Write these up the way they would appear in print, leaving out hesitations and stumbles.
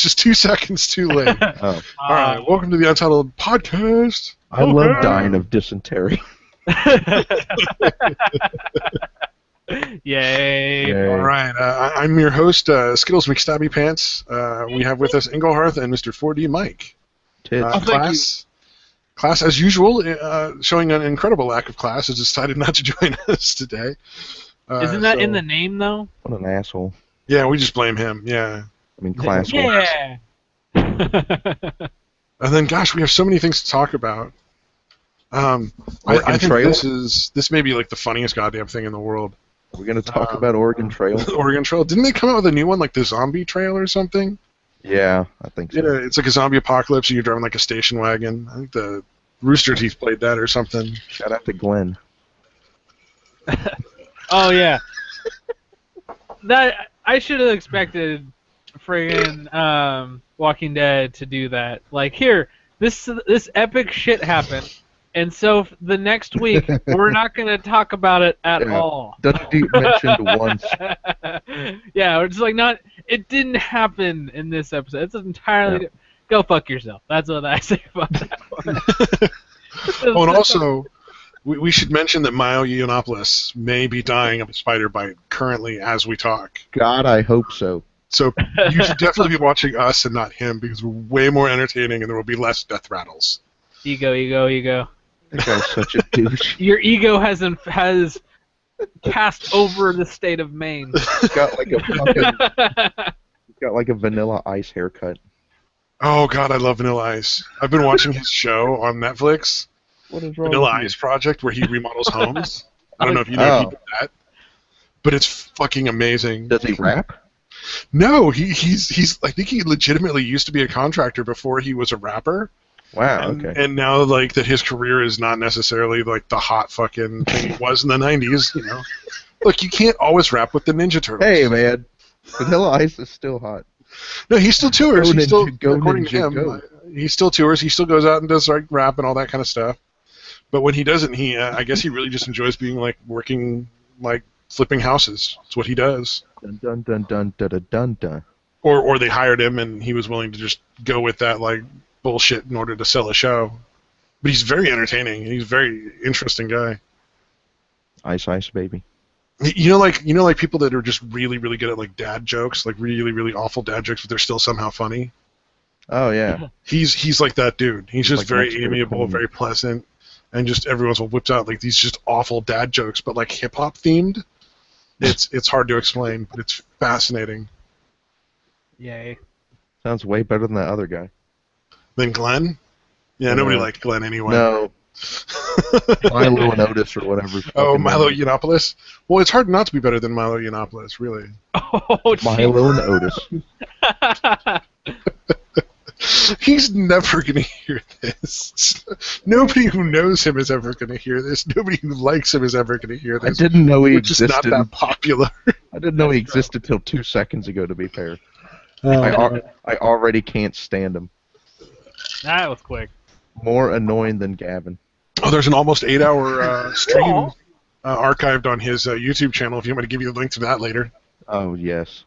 just 2 seconds too late. Oh. All right, welcome to the Untitled podcast. I love dying of dysentery. Yay. All right, I'm your host, Skittles McStabby Pants. We have with us Engelharth and Mr. 4D Mike. Class, as usual, showing an incredible lack of class, has decided not to join us today. Isn't that in the name, though? What an asshole. Yeah, we just blame him, yeah. I mean, class. Yeah. And then, gosh, we have so many things to talk about. I think this may be like the funniest goddamn thing in the world. We're going to talk about Oregon Trail. Oregon Trail. Didn't they come out with a new one, like the Zombie Trail or something? Yeah, I think so. Yeah, it's like a zombie apocalypse, and you're driving like a station wagon. I think the Rooster Teeth played that or something. Shout out to Glenn. Oh, yeah. That I should have expected friggin' Walking Dead to do that. Like, here, this epic shit happened, and so the next week we're not going to talk about it at all. Doesn't get mentioned once. Yeah, we're just like, it didn't happen in this episode. It's entirely go fuck yourself. That's what I say about that one. Oh, and also, we should mention that Milo Yiannopoulos may be dying of a spider bite currently as we talk. God, I hope so. So you should definitely be watching us and not him, because we're way more entertaining and there will be less death rattles. Ego. That guy's such a douche. Your ego has passed over the state of Maine. He's got like a Vanilla Ice haircut. Oh God, I love Vanilla Ice. I've been watching his show on Netflix, What is wrong Vanilla with Ice Project, where he remodels homes. I don't know if you know if he did that, but it's fucking amazing. Does he rap? No, he's. I think he legitimately used to be a contractor before he was a rapper. Wow. And, Okay. and now, like, that his career is not necessarily like the hot fucking thing it was in the '90s. You know, look, you can't always rap with the Ninja Turtles. Hey, man. Vanilla Ice is still hot. No, he still tours. Go He still, Ninja, go according Ninja, to him, go. he still tours. He still goes out and does like rap and all that kind of stuff. But when he doesn't, I guess he really just enjoys being like working, like flipping houses. That's what he does. Dun dun dun dun dun dun dun dun. Or they hired him and he was willing to just go with that like bullshit in order to sell a show. But he's very entertaining. He's a very interesting guy. Ice Ice Baby. You know, like people that are just really, really good at like dad jokes, like really, really awful dad jokes, but they're still somehow funny. Oh, yeah. He's like that dude. He's just Like very Mexican amiable, comedy. very pleasant, and just every once in a while whips out like these just awful dad jokes, but like hip hop themed. It's hard to explain, but it's fascinating. Yay. Sounds way better than that other guy. Then Glenn? Yeah, nobody liked Glenn anyway. No. Milo and Otis or whatever. Oh, Milo Yiannopoulos? Well, it's hard not to be better than Milo Yiannopoulos, really. Oh, Milo and Otis. He's never going to hear this. Nobody who knows him is ever going to hear this. Nobody who likes him is ever going to hear I this. didn't know he We're just existed. not that popular. I didn't know he existed till 2 seconds ago, to be fair. I already can't stand him. That was quick. More annoying than Gavin. Oh, there's an almost 8-hour stream archived on his YouTube channel. If you want me to give you the link to that later. Oh, yes.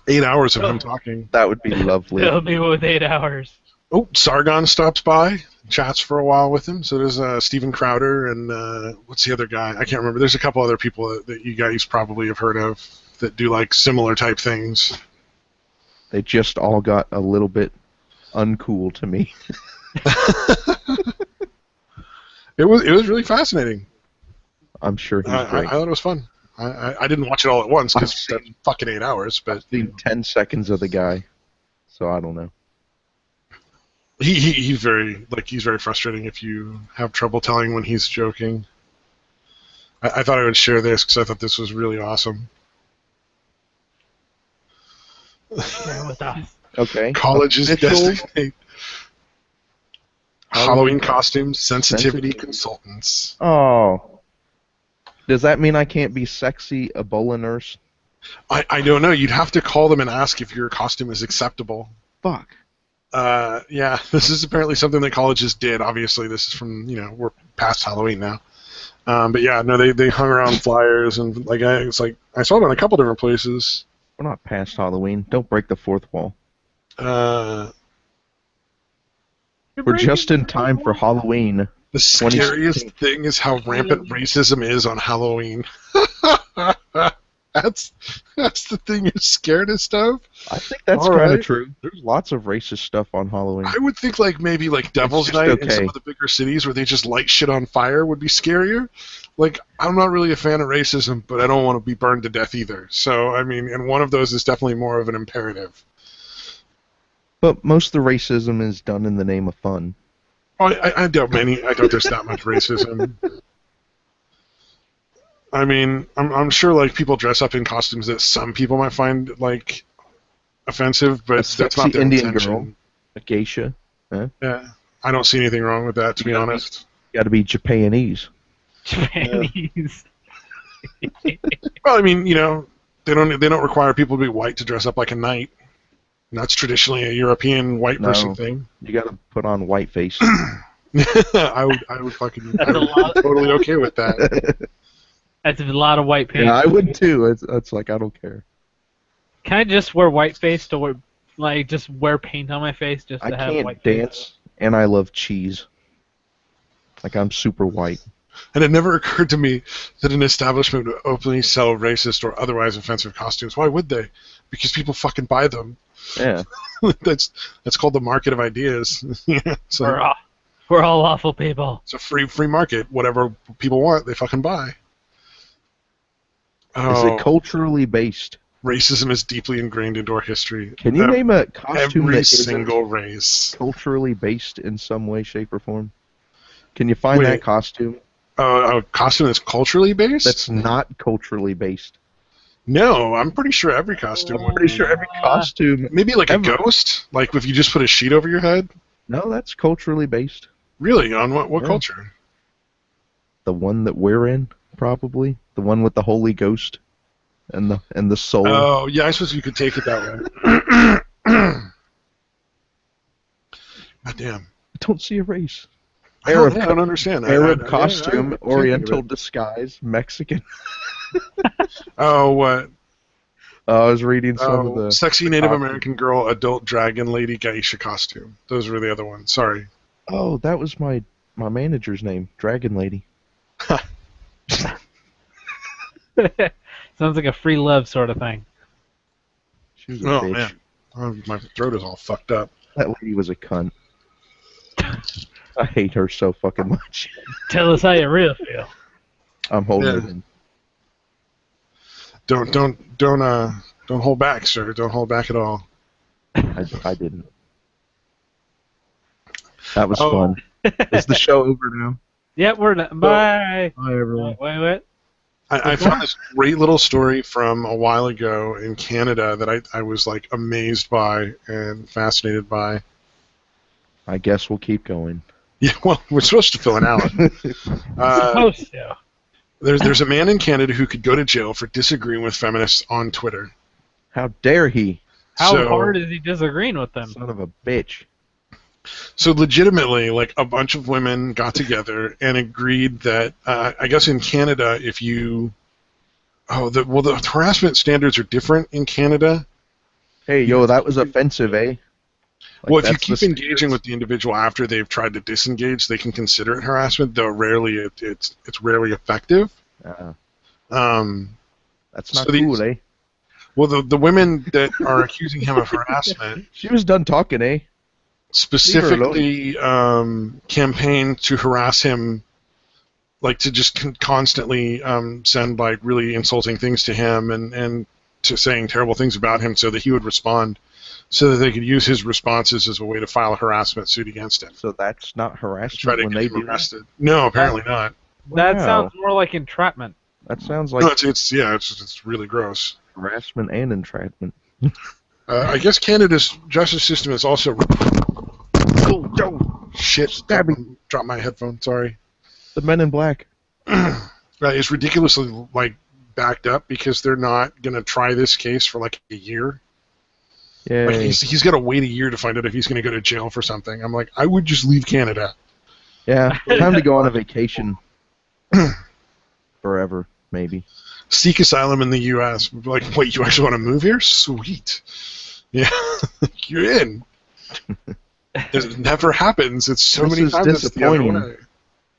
8 hours of him talking. That would be lovely. Fill me with 8 hours. Oh, Sargon stops by, chats for a while with him. So there's Steven Crowder and what's the other guy? I can't remember. There's a couple other people that you guys probably have heard of that do like similar type things. They just all got a little bit uncool to me. It was really fascinating. I'm sure he's I great. thought it was fun. I didn't watch it all at once because that's fucking 8 hours. But I've seen 10 seconds of the guy, so I don't know. he's very frustrating if you have trouble telling when he's joking. I thought I would share this because I thought this was really awesome. Share with us. Okay. College's Official destiny. Halloween costumes, sensitivity consultants. Oh. Does that mean I can't be sexy Ebola nurse? I don't know. You'd have to call them and ask if your costume is acceptable. Fuck. Yeah, this is apparently something that colleges did. Obviously, this is from, we're past Halloween now. But yeah, no, they hung around flyers and I saw it in a couple different places. We're not past Halloween. Don't break the fourth wall. Uh, You're We're breaking just in the time for rules. Halloween. the scariest thing is how rampant racism is on Halloween. that's the thing you're scaredest of. I think that's All kind of right. true. There's lots of racist stuff on Halloween. I would think like maybe like Devil's just Night in some okay. of the bigger cities where they just light shit on fire would be scarier. Like, I'm not really a fan of racism, but I don't want to be burned to death either. So, I mean, and one of those is definitely more of an imperative. But most of the racism is done in the name of fun. Oh, I doubt there's that much racism. I mean, I'm sure like people dress up in costumes that some people might find like offensive, but that's sexy not their Indian intention. girl. A geisha. Yeah, I don't see anything wrong with that, to be honest. Got to be Japanese. Japanese. Well, I mean, they don't require people to be white to dress up like a knight. And that's traditionally a European white person thing. You got to put on whiteface. I would fucking That's I would be totally okay with that. That's a lot of white paint. Yeah, I would too. It's like I don't care. Can I just wear white face to wear, like, just wear paint on my face just to I have can't white dance, and I love cheese. Like I'm super white. And it never occurred to me that an establishment would openly sell racist or otherwise offensive costumes. Why would they? Because people fucking buy them. Yeah. that's called the market of ideas. Yeah, so We're all awful people. it's a free market. Whatever people want, they fucking buy. Is it culturally based? Racism is deeply ingrained into our history. Can you name a costume Every that single isn't race. culturally based in some way, shape, or form? Can you find that costume A costume that's culturally based? that's not culturally based? No, I'm pretty sure every costume I'm would pretty be. sure every costume. Maybe like ever. a ghost? Like if you just put a sheet over your head? No, that's culturally based. Really? On what Yeah. culture? The one that we're in, probably. The one with the Holy Ghost and the soul. Oh, yeah, I suppose you could take it that way. God damn. I don't see a race. I don't understand. Arab I costume, can't think of Oriental it. disguise, Mexican. Oh, what? I was reading some of the... Sexy Native costume. American girl, adult dragon lady, geisha costume. Those were the other ones. Sorry. Oh, that was my manager's name, Dragon Lady. Sounds like a free love sort of thing. She was a Oh, bitch. man. Oh, my throat is all fucked up. That lady was a cunt. I hate her so fucking much. Tell us how you really feel. I'm holding Yeah. it in. Don't hold back, sir. Don't hold back at all. I didn't. That was Oh. fun. Is the show over now? Yep, we're done. Bye. Bye, everyone. Wait. I found this great little story from a while ago in Canada that I was like amazed by and fascinated by. I guess we'll keep going. Yeah, well, we're supposed to fill an hour. Supposed to. There's a man in Canada who could go to jail for disagreeing with feminists on Twitter. How dare he? How hard is he disagreeing with them? Son of a bitch. So legitimately, like a bunch of women got together and agreed that I guess in Canada, if you the harassment standards are different in Canada. Hey, yo, that was offensive, eh? Like, Well, if you that's the keep engaging standards. with the individual after they've tried to disengage, they can consider it harassment, though rarely it's rarely effective. That's not so these- cool, eh? Well, the women that are accusing him of harassment She was done talking, eh? specifically campaign to harass him, like to just constantly send like really insulting things to him and to saying terrible things about him so that he would respond, so that they could use his responses as a way to file a harassment suit against him. So that's not Try harassment to when get they him do that? arrested. No, apparently not. That Wow. sounds more like entrapment. That sounds like No, it's really gross. harassment and entrapment. I guess Canada's justice system is also. Oh, shit! Stabbing. Drop my headphone. Sorry. The Men in Black. It's ridiculously like backed up because they're not gonna try this case for like a year. Yeah. Like he's got to wait a year to find out if he's gonna go to jail for something. I'm like, I would just leave Canada. Yeah. Time to go on a vacation. Forever, maybe. Seek asylum in the U.S. Like, wait, you actually want to move here? Sweet. Yeah, you're in. It never happens. It's so This many is times it's the other disappointing. way.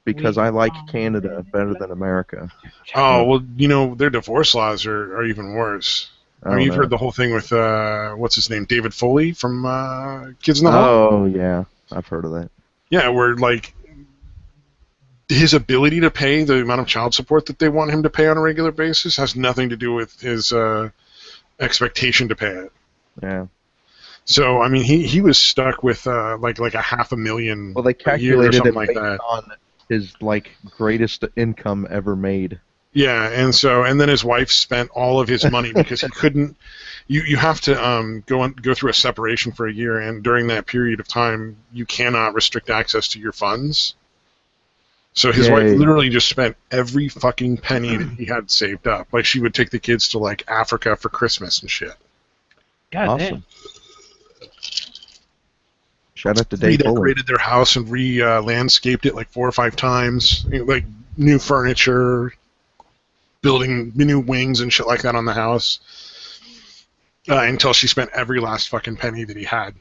Because I like Canada better than America. Oh, well, you know, their divorce laws are even worse. I mean, Oh, you've no. heard the whole thing with, what's his name, David Foley from Kids in the Hall? Oh, yeah. I've heard of that. Yeah, where, like, his ability to pay the amount of child support that they want him to pay on a regular basis has nothing to do with his expectation to pay it. Yeah. So, I mean, he was stuck with, like a $500,000 Well, they a year or calculated something it like based that. on his, like, greatest income ever made. Yeah, and then his wife spent all of his money because he couldn't. You have to go through a separation for a year, and during that period of time, you cannot restrict access to your funds. So his wife Yay. literally just spent every fucking penny that he had saved up. Like, she would take the kids to, like, Africa for Christmas and shit. God Awesome. Shout out to Dave Fuller. Redecorated their house and landscaped it like 4 or 5 times. You know, like new furniture, building new wings and shit like that on the house. Until she spent every last fucking penny that he had.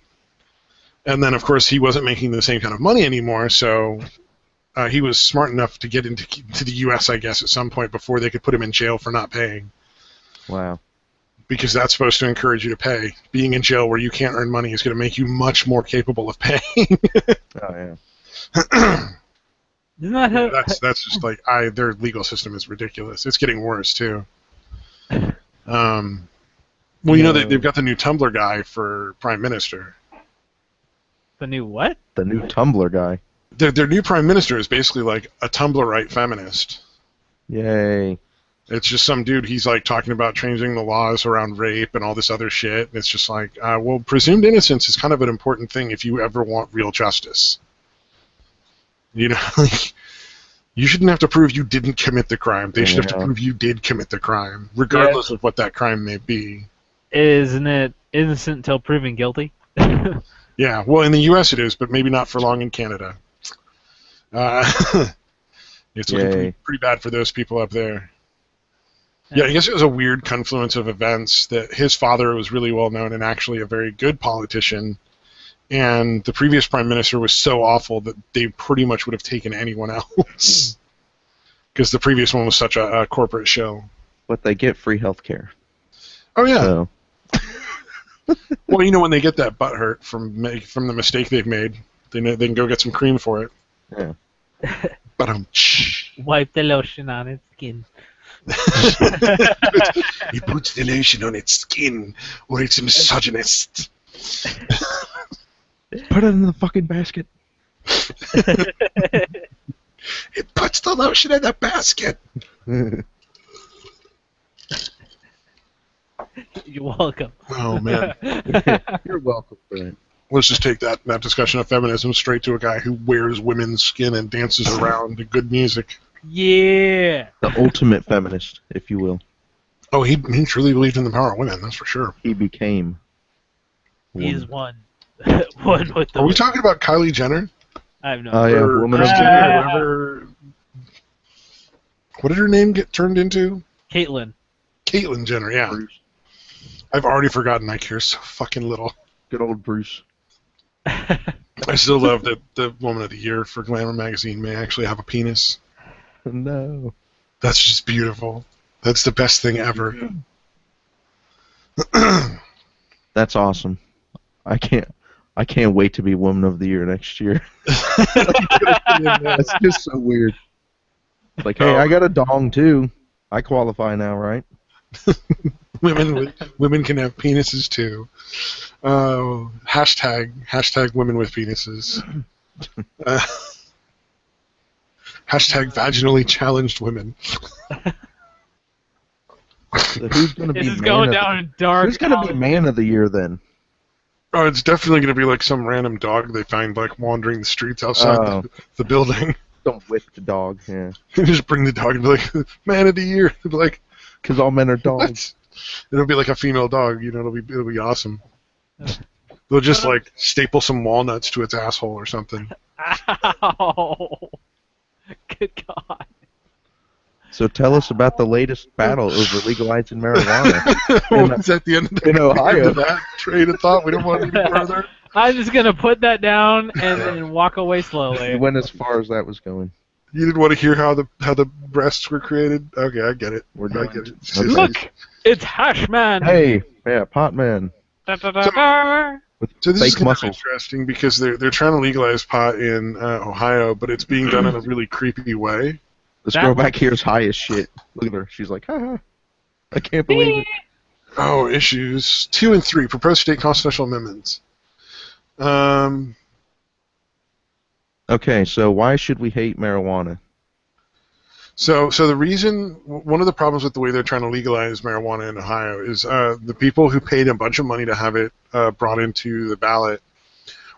And then, of course, he wasn't making the same kind of money anymore, so he was smart enough to get to the U.S., I guess, at some point before they could put him in jail for not paying. Wow. Because that's supposed to encourage you to pay. Being in jail where you can't earn money is going to make you much more capable of paying. Oh, yeah. Isn't that how? That's just like their legal system is ridiculous. It's getting worse too. Well, you know they've got the new Tumblr guy for Prime Minister. The new what? The new Tumblr guy. Their new Prime Minister is basically like a Tumblr-right feminist. Yay. It's just some dude. He's like talking about changing the laws around rape and all this other shit. And it's just like, well, presumed innocence is kind of an important thing if you ever want real justice. You know, like, you shouldn't have to prove you didn't commit the crime. They should have to prove you did commit the crime, regardless of what that crime may be. Isn't it innocent until proven guilty? Yeah, well, in the U.S. it is, but maybe not for long in Canada. It's looking pretty bad for those people up there. Yeah, I guess it was a weird confluence of events that his father was really well known and actually a very good politician, and the previous prime minister was so awful that they pretty much would have taken anyone else because the previous one was such a corporate show. But they get free health care. Oh, yeah. So. Well, you know, when they get that butt hurt from the mistake they've made, they can go get some cream for it. Yeah. But wipe the lotion on its skin. He puts the lotion on its skin, or it's a misogynist. Put it in the fucking basket. It puts the lotion in the basket. You're welcome. Oh, man. You're welcome for it. Let's just take that discussion of feminism straight to a guy who wears women's skin and dances around to good music. Yeah. The ultimate feminist, if you will. Oh, he truly believed in the power of women, that's for sure. He became. He's one. One with the. Are we talking about Kylie Jenner? I have no Oh, yeah, Or woman of Christina, the year. or whatever. What did her name get turned into? Caitlyn. Caitlyn Jenner, yeah. Bruce. I've already forgotten. I care so fucking little. Good old Bruce. I still love that the Woman of the Year for Glamour magazine may actually have a penis. No. That's just beautiful. That's the best thing ever. That's awesome. I can't wait to be Woman of the Year next year. That's just so weird. It's like, hey, I got a dong too. I qualify now, right? Women can have penises too. Hashtag women with penises. Hashtag vaginally challenged women. So who's gonna be This is going down dark. Who's gonna be Man of the Year then? Oh, it's definitely going to be like some random dog they find like wandering the streets outside the building. Don't whip the dog, yeah. You just bring the dog and be like, Man of the Year. They'll be like, Because all men are dogs. what? It'll be like a female dog. You know, it'll be awesome. They'll just like staple some walnuts to its asshole or something. Ow. Good God. So tell us about the latest battle over legalizing marijuana What was at the end of, in Ohio. that train of thought? We don't want any further. I'm just gonna put that down and then walk away You slowly. went as far as that was going. You didn't want to hear how the breasts were created? Okay, I get it. We're I done. get it. Okay. Look, it's Hashman. Hey, yeah, pot man with So this is fake kind of muscles. interesting because they're trying to legalize pot in Ohio, but it's being done in a really creepy way. This That girl one- back here is high as shit. Look at her. She's like, haha. I can't believe it. Oh, issues 2 and 3, proposed state constitutional amendments. Okay, so why should we hate marijuana? So the reason, one of the problems with the way they're trying to legalize marijuana in Ohio is the people who paid a bunch of money to have it brought into the ballot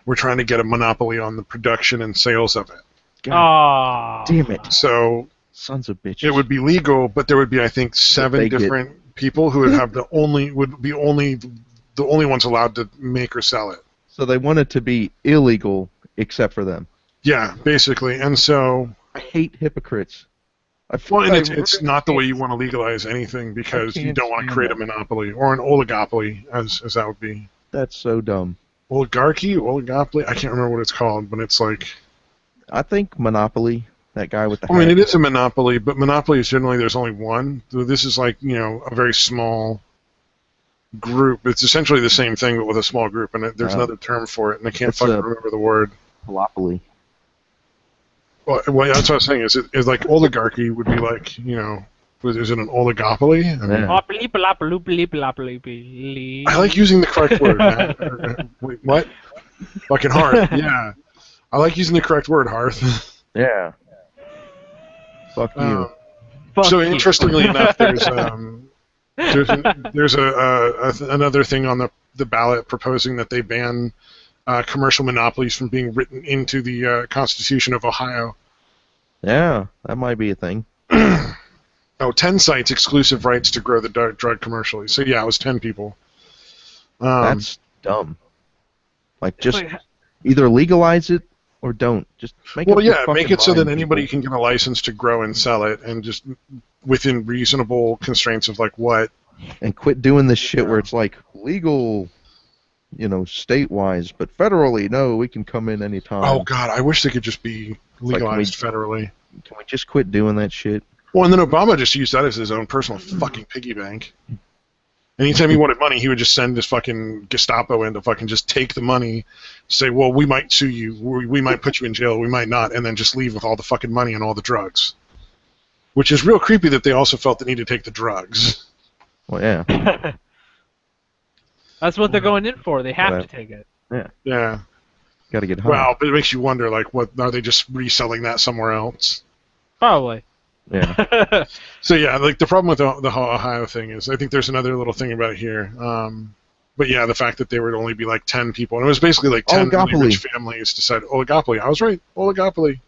were trying to get a monopoly on the production and sales of it. Aww. Damn it. So Sons of bitches. it would be legal, but there would be, I think, 7 Make it. different people who would have the only ones allowed to make or sell it. So they want it to be illegal except for them. Yeah, basically, and so. I hate hypocrites. Well, and I it's really not the way hate- you want to legalize anything because you can't don't want to stand create a that. monopoly or an oligopoly, as that would be. That's so dumb. Oligopoly? I can't remember what it's called, but it's like. I think Monopoly, that guy with the I mean, hat. it is a monopoly, but monopoly is generally there's only one. So this is like, a very small group. It's essentially the same thing, but with a small group, and there's Oh. another term for it, and I can't It's fucking a- remember the word. Monopoly. Well, that's what I was saying. Is like oligarchy would be like, is it an oligopoly? I mean, Yeah. I like using the correct word, man. Wait, what? Fucking Hearth, yeah. I like using the correct word, Hearth. Yeah. Fuck you. Fuck So you. interestingly enough, there's another thing on the ballot proposing that they ban commercial monopolies from being written into the Constitution of Ohio. Yeah, that might be a thing. 10 sites exclusive rights to grow the drug commercially. So yeah, it was 10 people. That's dumb. Like, It's just like- either legalize it or don't. Just make Well, up your yeah, fucking make it so that mind, anybody people. can get a license to grow and sell it, and just within reasonable constraints of like what. And quit doing this shit where it's like legal, state-wise, but federally, no, we can come in anytime. Oh God, I wish they could just be like, can legalized federally. Can we just quit doing that shit? Well, and then Obama just used that as his own personal fucking piggy bank. Anytime he wanted money, he would just send his fucking Gestapo in to fucking just take the money, say, well, we might sue you, we might put you in jail, we might not, and then just leave with all the fucking money and all the drugs. Which is real creepy that they also felt the need to take the drugs. Well, yeah. That's what they're going in for. They have Right. to take it. Yeah. Got to get high. Well, but it makes you wonder, like, what are they just reselling that somewhere else? Probably. Yeah. So yeah, like the problem with the Ohio thing is, I think there's another little thing about it here. But yeah, the fact that there would only be like 10 people, and it was basically like 10 really Oligopoly. rich families decided oligopoly. I was right, oligopoly.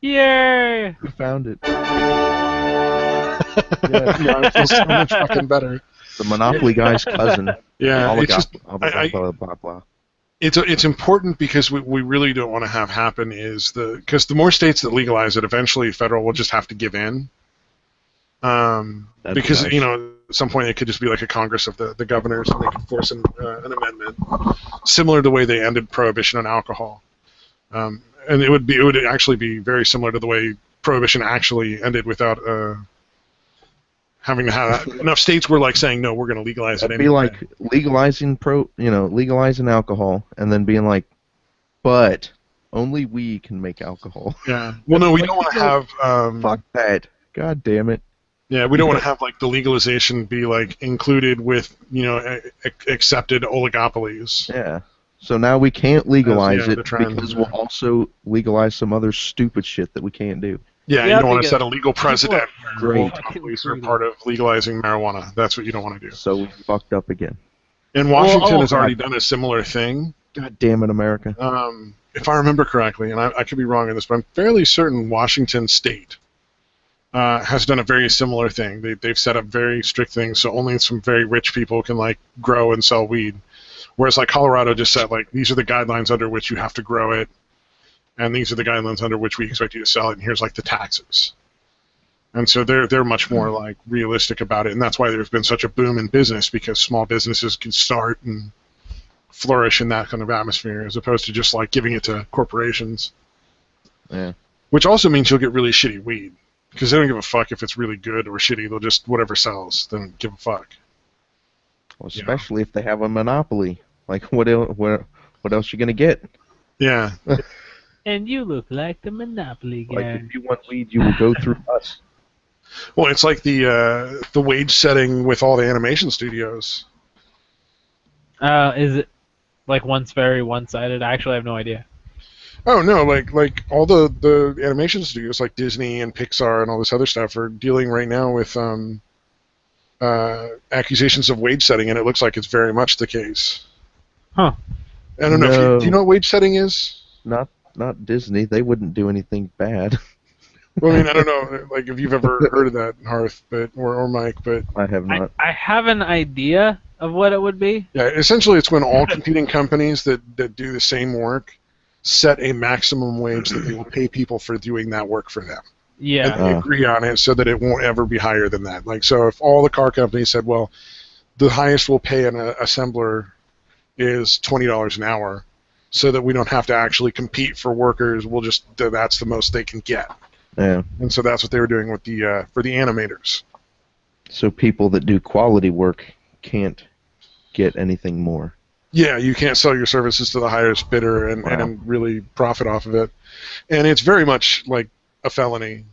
Yay! We found it. Yeah, I feel so much fucking better. The Monopoly guy's cousin. Yeah, it's just Blah, blah, I- blah, blah, blah. it's important because we really don't want to have happen is because the more states that legalize it, eventually federal will just have to give in. That'd be Because nice. at some point it could just be like a Congress of the governors, and they could force an amendment similar to the way they ended prohibition on alcohol. And it would actually be very similar to the way prohibition actually ended without having to have enough states were like saying no, we're going to legalize it It'd be anyway. like legalizing legalizing alcohol, and then being like, but only we can make alcohol. Yeah. Well, no, we don't want to have. Fuck that. God damn it. Yeah, we don't want to have like the legalization be like included with accepted oligopolies. Yeah. So now we can't legalize yeah, it they're trying- because we'll also legalize some other stupid shit that we can't do. Yeah, you Yeah, don't want to because set a legal precedent where Great. oligopolies are part of legalizing marijuana. That's what you don't want to do. So we fucked up again. And Washington has God. already done a similar thing. God damn it, America. If I remember correctly, and I could be wrong on this, but I'm fairly certain Washington State has done a very similar thing. They've set up very strict things, so only some very rich people can like grow and sell weed. Whereas like Colorado just said like these are the guidelines under which you have to grow it, and these are the guidelines under which we expect you to sell it, and here's like the taxes. And so they're much more like realistic about it, and that's why there's been such a boom in business, because small businesses can start and flourish in that kind of atmosphere as opposed to just like giving it to corporations. Yeah. Which also means you'll get really shitty weed, because they don't give a fuck if it's really good or shitty. They'll just whatever sells. They don't give a fuck. Well, especially if they have a monopoly. Like what else you gonna get? Yeah. And you look like the Monopoly guy. Like if you want weed, you will go through us. Well, it's like the wage setting with all the animation studios. Is it like one's very one-sided? I actually have no idea. Oh no, like all the animation studios like Disney and Pixar and all this other stuff are dealing right now with accusations of wage setting, and it looks like it's very much the case. Huh. I don't know. No. Do you know what wage setting is? Not Disney. They wouldn't do anything bad. Well, I mean, I don't know, like if you've ever heard of that, Hearth, or Mike, but I have not. I have an idea of what it would be. yeah, essentially it's when all competing companies that do the same work set a maximum wage that they will pay people for doing that work for them. Yeah. And they agree on it so that it won't ever be higher than that. Like, so if all the car companies said, well, the highest we'll pay an assembler is $20 an hour, so that we don't have to actually compete for workers, we'll just, that's the most they can get. Yeah. And so that's what they were doing with the for the animators. So people that do quality work can't get anything more. Yeah, you can't sell your services to the highest bidder and really profit off of it. And it's very much like a felony.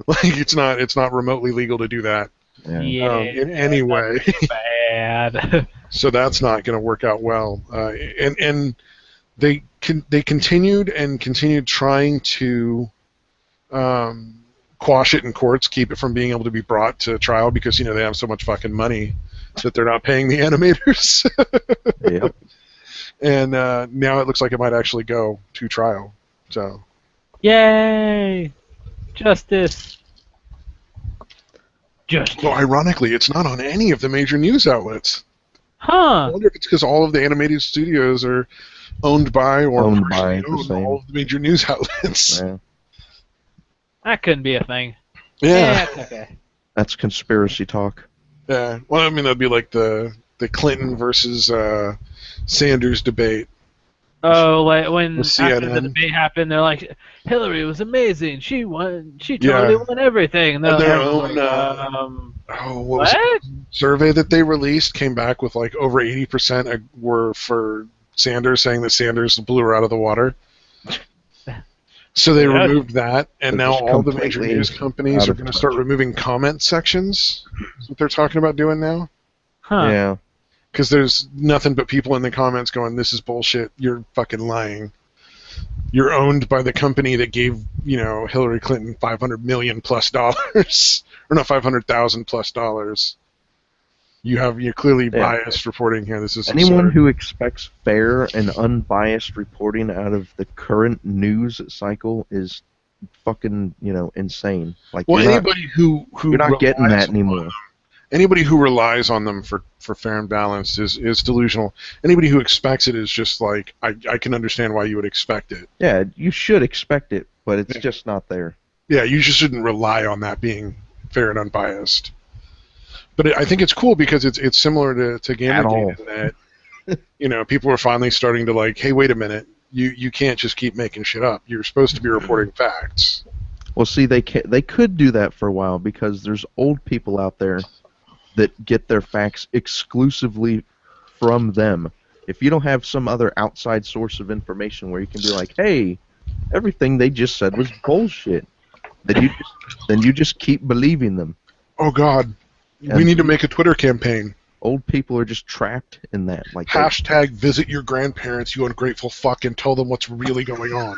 Like it's not remotely legal to do that in any way. Bad. So that's not going to work out well. And they continued trying to quash it in courts, keep it from being able to be brought to trial, because they have so much fucking money that they're not paying the animators. Yep. And now it looks like it might actually go to trial. So. Yay! Justice. Well, ironically, it's not on any of the major news outlets. I Huh. wonder if it's because all of the animated studios are owned by or Owned partially by the owned same. all of the major news outlets. Yeah. That couldn't be a thing. Yeah. It's okay. That's conspiracy talk. Yeah. Well, I mean, that'd be like the Clinton versus Sanders debate. Oh, like when With after the CNN. debate happened, they're like, Hillary was amazing. She won. She totally won everything. And And they're their like, own, what was it? what? Survey that they released came back with like over 80% were for Sanders, saying that Sanders blew her out of the water. So they Yeah. removed that, and They're now just all the major completely news companies out are of going to touch. start removing comment sections. That's what they're talking about doing now. Huh. Yeah. Because there's nothing but people in the comments going, "This is bullshit. You're fucking lying. You're owned by the company that gave Hillary Clinton $500 million plus dollars, or not $500,000 plus dollars. You're clearly biased reporting here. This is Anyone absurd." who expects fair and unbiased reporting out of the current news cycle is fucking, insane. Like, Well, you're anybody who not, you're not getting relies that anymore. Anybody who relies on them for fair and balanced is delusional. Anybody who expects it is just like, I can understand why you would expect it. Yeah, you should expect it, but it's just not there. Yeah, you just shouldn't rely on that being fair and unbiased. But I think it's cool because it's similar to Gamergate in that people are finally starting to like, hey, wait a minute, you can't just keep making shit up. You're supposed to be reporting facts. Well, see, they could do that for a while because there's old people out there that get their facts exclusively from them. If you don't have some other outside source of information where you can be like, hey, everything they just said was bullshit, then you just keep believing them. Oh, God. We need to make a Twitter campaign. Old people are just trapped in that. Like Hashtag visit your grandparents, you ungrateful fuck, and tell them what's really going on.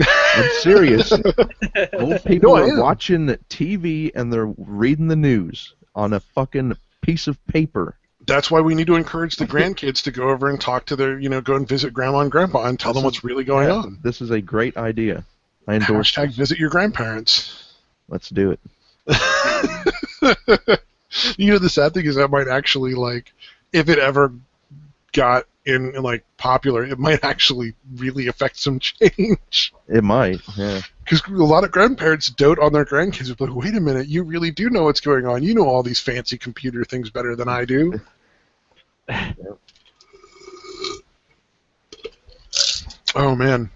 I'm serious. Old people I are am. watching TV and they're reading the news on a fucking piece of paper. That's why we need to encourage the grandkids to go over and talk to their, go and visit grandma and grandpa and tell them what's really going on. This is a great idea. I endorse Hashtag this. visit your grandparents. Let's do it. The sad thing is that might actually, like, if it ever got in like popular, it might actually really affect some change. It might, yeah. Because a lot of grandparents dote on their grandkids. They're like, wait a minute, you really do know what's going on. You know all these fancy computer things better than I do. Yep. Oh, man.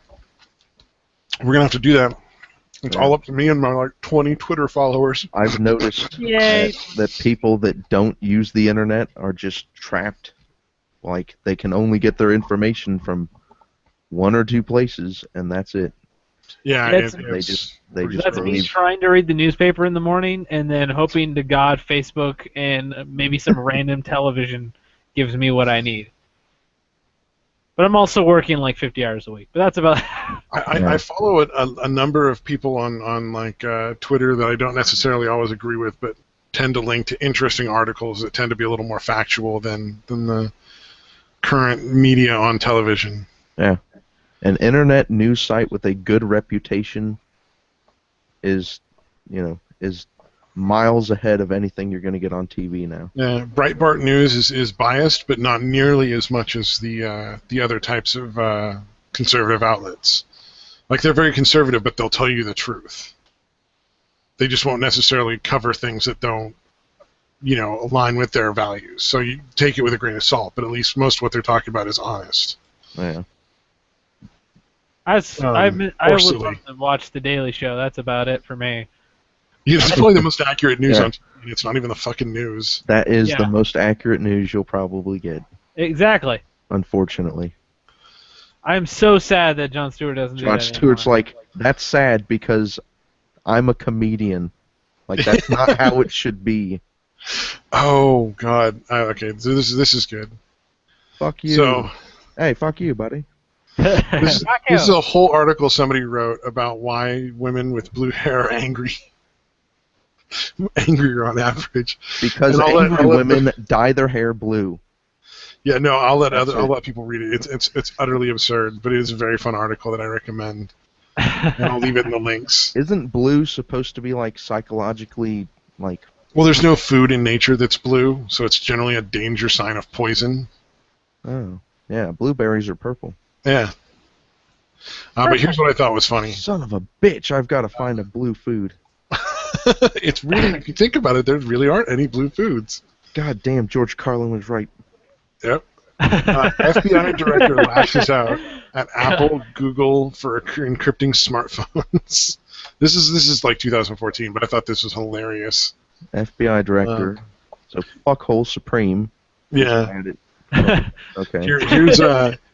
We're going to have to do that. It's Yeah. all up to me and my, like, 20 Twitter followers. I've noticed Yay. that people that don't use the internet are just trapped. Like, they can only get their information from one or two places, and that's it. Yeah, That's- They just That's me believe. trying to read the newspaper in the morning and then hoping to God Facebook and maybe some random television gives me what I need. But I'm also working like 50 hours a week. But that's about. I follow a number of people on like Twitter that I don't necessarily always agree with, but tend to link to interesting articles that tend to be a little more factual than the current media on television. Yeah. An internet news site with a good reputation is miles ahead of anything you're going to get on TV now. Yeah, Breitbart News is biased, but not nearly as much as the other types of conservative outlets. Like, they're very conservative, but they'll tell you the truth. They just won't necessarily cover things that don't, align with their values. So you take it with a grain of salt, but at least most of what they're talking about is honest. Yeah. I or would silly. love to watch The Daily Show. That's about it for me. Yeah, it's probably the most accurate news Yeah. on TV. It's not even the fucking news. That is Yeah. the most accurate news you'll probably get, Exactly. unfortunately. I'm so sad that Jon Stewart doesn't do Jon that Stewart's anymore. like, that's sad because I'm a comedian. Like, that's not how it should be. Oh God. Okay, so this is good. Fuck you. So Hey, fuck you, buddy. this Fuck you. is a whole article somebody wrote about why women with blue hair are angry. Angrier on average. Because And I'll let- angry I'll let- women dye their hair blue. Yeah, no, I'll let That's I'll it. let people read it. It's utterly absurd, but it is a very fun article that I recommend. And I'll leave it in the links. Isn't blue supposed to be, like, psychologically, like... Well, there's no food in nature that's blue, so it's generally a danger sign of poison. Oh, yeah, blueberries are purple. Yeah. But here's what I thought was funny. Son of a bitch, I've got to find a blue food. It's really, if you think about it, there really aren't any blue foods. God damn, George Carlin was right. Yep. FBI director lashes out at Apple, Google for encrypting smartphones. This is like 2014, but I thought this was hilarious. FBI director. So, fuckhole supreme. Yeah. Add it. Okay.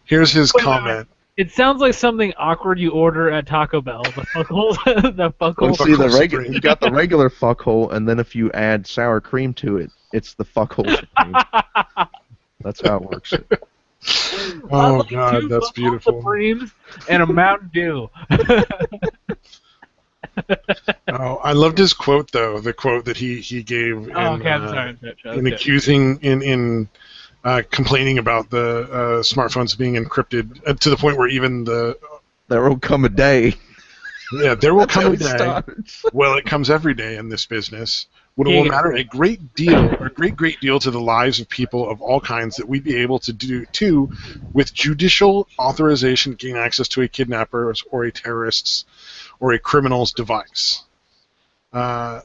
Here's his Wait, comment. It sounds like something awkward you order at Taco Bell. The fuckhole. The Well, fuckhole. see, the Fuckhole regular, supreme. you got the regular fuckhole, and then if you add sour cream to it, it's the fuckhole supreme. That's how it works. Oh I'd like God, 2 that's Fuckhole beautiful. Supremes and a Mountain Dew. Oh, I loved his quote though. The quote that he gave Oh, okay, I'm sorry. in accusing in complaining about the smartphones being encrypted to the point where even There will come a day. there will That's come how a it day. starts. Well, it comes every day in this business when it Yeah, will yeah. matter a great deal to the lives of people of all kinds that we'd be able to do too, with judicial authorization, gain access to a kidnapper's or a terrorist's or a criminal's device. And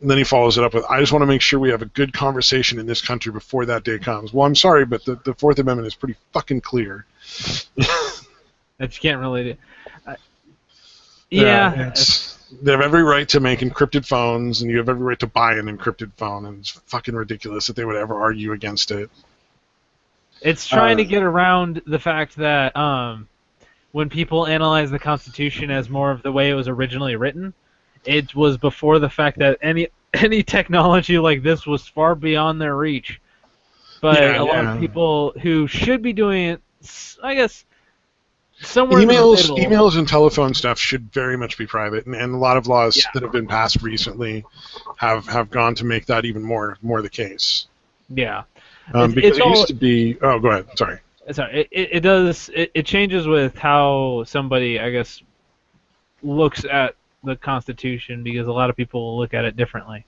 then he follows it up with, I just want to make sure we have a good conversation in this country before that day comes. Well, I'm sorry, but the Fourth Amendment is pretty fucking clear. That you can't really do. Yeah. They have every right to make encrypted phones, and you have every right to buy an encrypted phone, and it's fucking ridiculous that they would ever argue against it. It's trying to get around the fact that when people analyze the Constitution as more of the way it was originally written, it was before the fact that any technology like this was far beyond their reach. But Yeah, a lot yeah. of people who should be doing it, I guess, somewhere in the middle. Emails and telephone stuff should very much be private, and a lot of laws that have been passed recently have gone to make that even more the case. Yeah. Because It's it all- used to be. Oh, go ahead. Sorry. Sorry, it changes with how somebody, I guess, looks at the Constitution, because a lot of people will look at it differently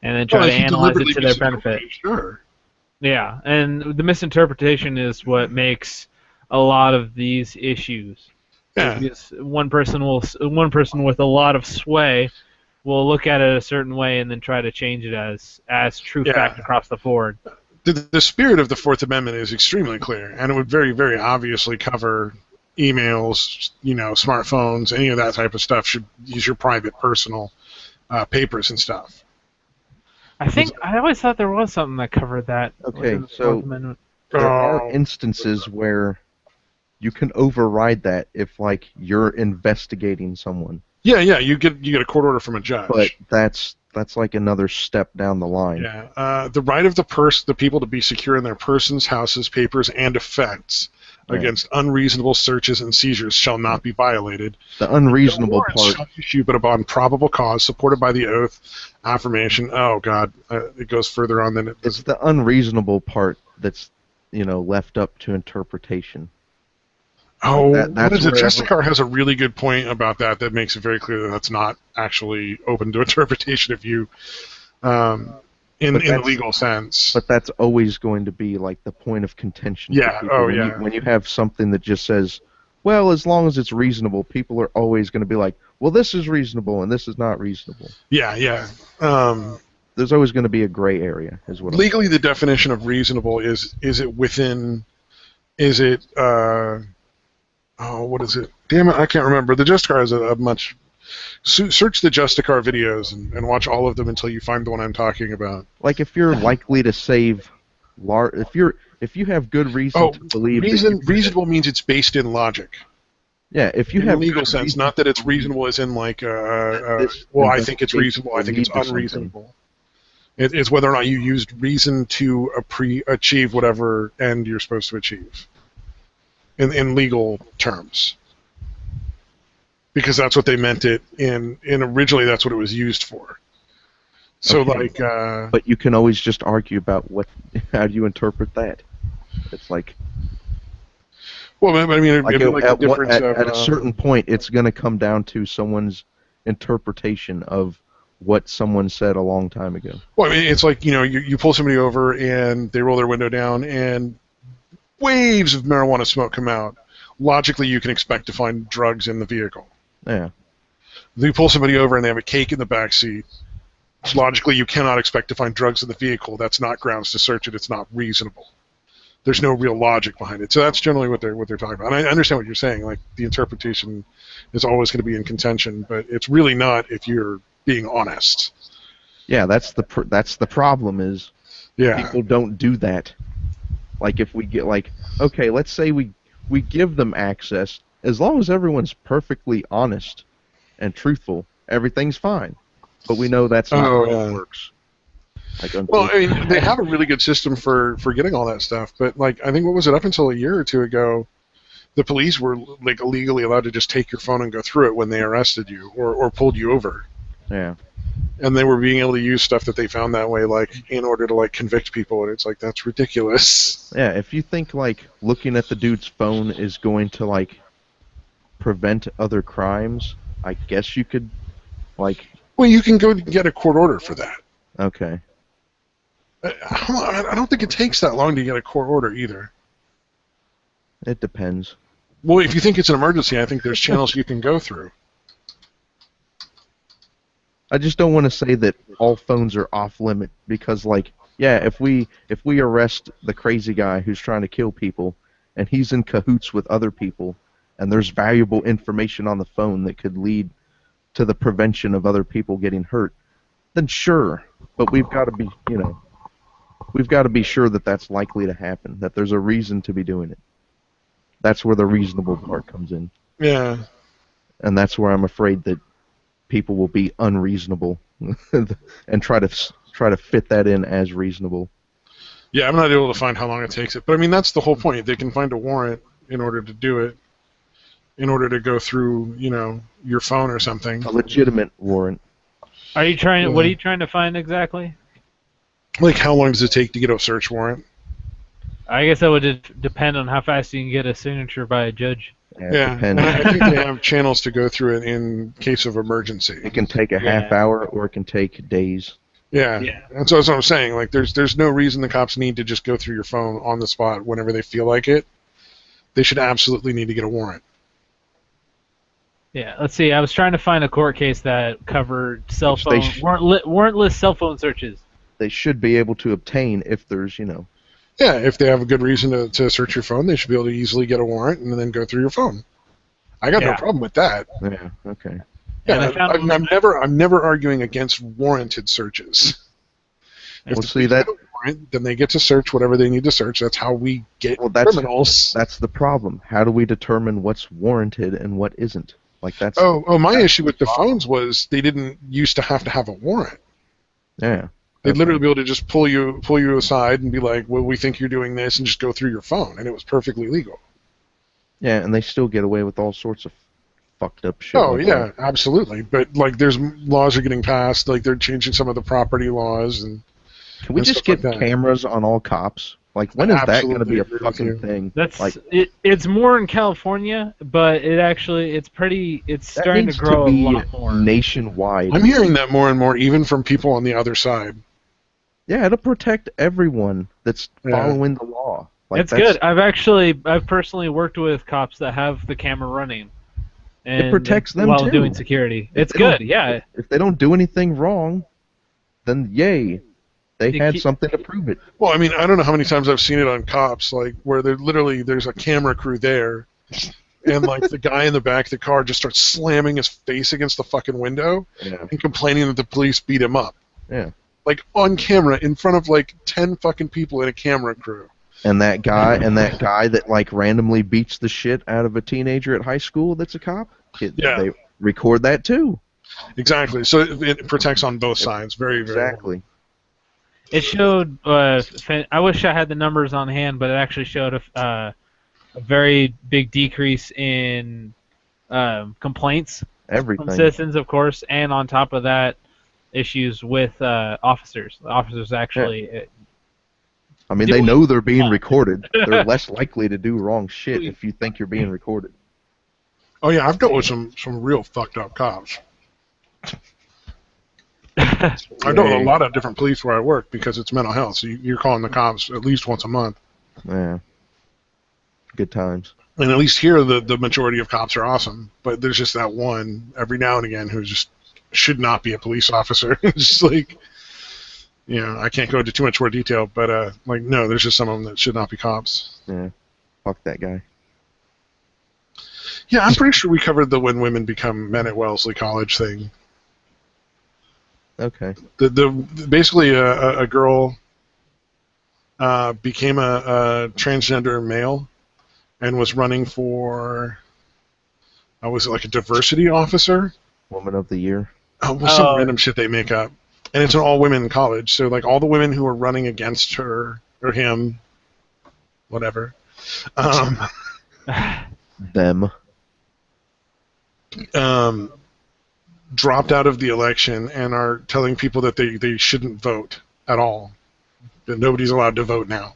and then try to if you analyze it deliberately to their misinterpret benefit. it, sure. Yeah, and the misinterpretation is what makes a lot of these issues. Yeah. Because one person with a lot of sway will look at it a certain way and then try to change it as true fact across the board. The spirit of the Fourth Amendment is extremely clear, and it would very, very obviously cover emails, smartphones, any of that type of stuff should use your private, personal papers and stuff. I always thought there was something that covered that. Okay, within the so Fourth Amendment. there are instances where you can override that if, like, you're investigating someone. Yeah, you get a court order from a judge. But that's like another step down the line. Yeah, the right of the people to be secure in their persons, houses, papers, and effects against unreasonable searches and seizures shall not be violated. The unreasonable part shall be issued, but upon probable cause, supported by the oath, affirmation. Oh God, it goes further on than it. It's the unreasonable part that's left up to interpretation. Oh, what is it? Justicar has a really good point about that. That makes it very clear that that's not actually open to interpretation if you, in the legal sense. But that's always going to be like the point of contention. Yeah. When you have something that just says, well, as long as it's reasonable, people are always going to be like, well, this is reasonable and this is not reasonable. Yeah. There's always going to be a gray area, is what. Legally, the definition of reasonable is it within? Is it? What is it? Damn it, I can't remember. The Justicar has a much... Search the Justicar videos and watch all of them until you find the one I'm talking about. Like, if you're likely to save... If you have good reason to believe... Reasonable means it's based in logic. Yeah, if you have... In a legal sense, not that it's reasonable as in like... I think it's reasonable, I think it's unreasonable. It's whether or not you used reason to achieve whatever end you're supposed to achieve. In legal terms, because that's what they meant it in originally. That's what it was used for. So but you can always just argue about how do you interpret that? It's like, well, I mean, at a certain point, it's going to come down to someone's interpretation of what someone said a long time ago. Well, I mean, it's like you pull somebody over and they roll their window down and waves of marijuana smoke come out. Logically, you can expect to find drugs in the vehicle. Yeah. You pull somebody over and they have a cake in the back seat. Logically, you cannot expect to find drugs in the vehicle. That's not grounds to search it. It's not reasonable. There's no real logic behind it. So that's generally what they're talking about. And I understand what you're saying. Like, the interpretation is always going to be in contention, but it's really not if you're being honest. Yeah, that's the problem is people don't do that. Like, if we get, like, okay, let's say we give them access, as long as everyone's perfectly honest and truthful, everything's fine. But we know that's not how it works. Like, well, I mean, they have a really good system for getting all that stuff, but, like, I think, what was it, up until a year or two ago, the police were, like, illegally allowed to just take your phone and go through it when they arrested you or pulled you over. Yeah. And they were being able to use stuff that they found that way, like, in order to, like, convict people, and it's like, that's ridiculous. Yeah, if you think, like, looking at the dude's phone is going to, like, prevent other crimes, I guess you could, like... Well, you can go get a court order for that. Okay. I don't think it takes that long to get a court order, either. It depends. Well, if you think it's an emergency, I think there's channels you can go through. I just don't want to say that all phones are off limit because, like, yeah, if we arrest the crazy guy who's trying to kill people and he's in cahoots with other people and there's valuable information on the phone that could lead to the prevention of other people getting hurt, then sure. But we've got to be, we've got to be sure that that's likely to happen, that there's a reason to be doing it. That's where the reasonable part comes in. Yeah. And that's where I'm afraid that people will be unreasonable and try to fit that in as reasonable. Yeah, I'm not able to find how long it takes it, but I mean that's the whole point. They can find a warrant in order to do it, in order to go through, your phone or something. A legitimate warrant. Are you trying? What are you trying to find exactly? Like, how long does it take to get a search warrant? I guess that would depend on how fast you can get a signature by a judge. Yeah, and I think they have channels to go through it in case of emergency. It can take a half hour or it can take days. Yeah. Yeah. And so that's what I'm saying. Like, there's no reason the cops need to just go through your phone on the spot whenever they feel like it. They should absolutely need to get a warrant. Yeah, let's see. I was trying to find a court case that covered cell Which they phone warrantless cell phone searches. They should be able to obtain if there's, Yeah, if they have a good reason to search your phone, they should be able to easily get a warrant and then go through your phone. I got no problem with that. Yeah, okay. Yeah, I'm never arguing against warranted searches. If Well, the see, police have a warrant, then they get to search whatever they need to search. That's how we get criminals. That's the problem. How do we determine what's warranted and what isn't? Like that's. My issue with the phones was they didn't used to have a warrant. Yeah. They'd literally be able to just pull you aside and be like, "Well, we think you're doing this," and just go through your phone, and it was perfectly legal. Yeah, and they still get away with all sorts of fucked up shit. Oh, yeah, absolutely. But, like, there's laws are getting passed. Like, they're changing some of the property laws. And can we just get cameras on all cops? Like, when is that going to be a fucking thing? That's like, it's more in California, but it's starting to grow a lot more nationwide. I'm hearing that more and more, even from people on the other side. Yeah, it'll protect everyone that's following the law. Like, it's good. I've personally worked with cops that have the camera running. And it protects them while too. doing security. It's good, yeah. If they don't do anything wrong, then yay, they had something to prove it. Well, I mean, I don't know how many times I've seen it on cops, like where there's a camera crew there, and like the guy in the back of the car just starts slamming his face against the fucking window and complaining that the police beat him up. Yeah. Like on camera in front of like 10 fucking people in a camera crew. And that guy that like randomly beats the shit out of a teenager at high school that's a cop, they record that too. Exactly. So it protects on both sides. Very, very exactly. Well. It showed. I wish I had the numbers on hand, but it actually showed a very big decrease in complaints from citizens, of course, and on top of that, issues with officers. The officers actually. Yeah. I mean, they know they're being recorded. They're less likely to do wrong shit if you think you're being recorded. Oh yeah, I've dealt with some real fucked up cops. I've dealt with a lot of different police where I work because it's mental health. So you're calling the cops at least once a month. Yeah. Good times. And at least here, the majority of cops are awesome. But there's just that one every now and again who just should not be a police officer. It's just like, I can't go into too much more detail, but no, there's just some of them that should not be cops. Yeah. Fuck that guy. Yeah, I'm pretty sure we covered the when women become men at Wellesley College thing. Okay. Basically a girl became a transgender male and was running for was it like a diversity officer? Woman of the year. Some random shit they make up. And it's an all-women college, so like all the women who are running against her or him, whatever, them, dropped out of the election and are telling people that they shouldn't vote at all. That nobody's allowed to vote now.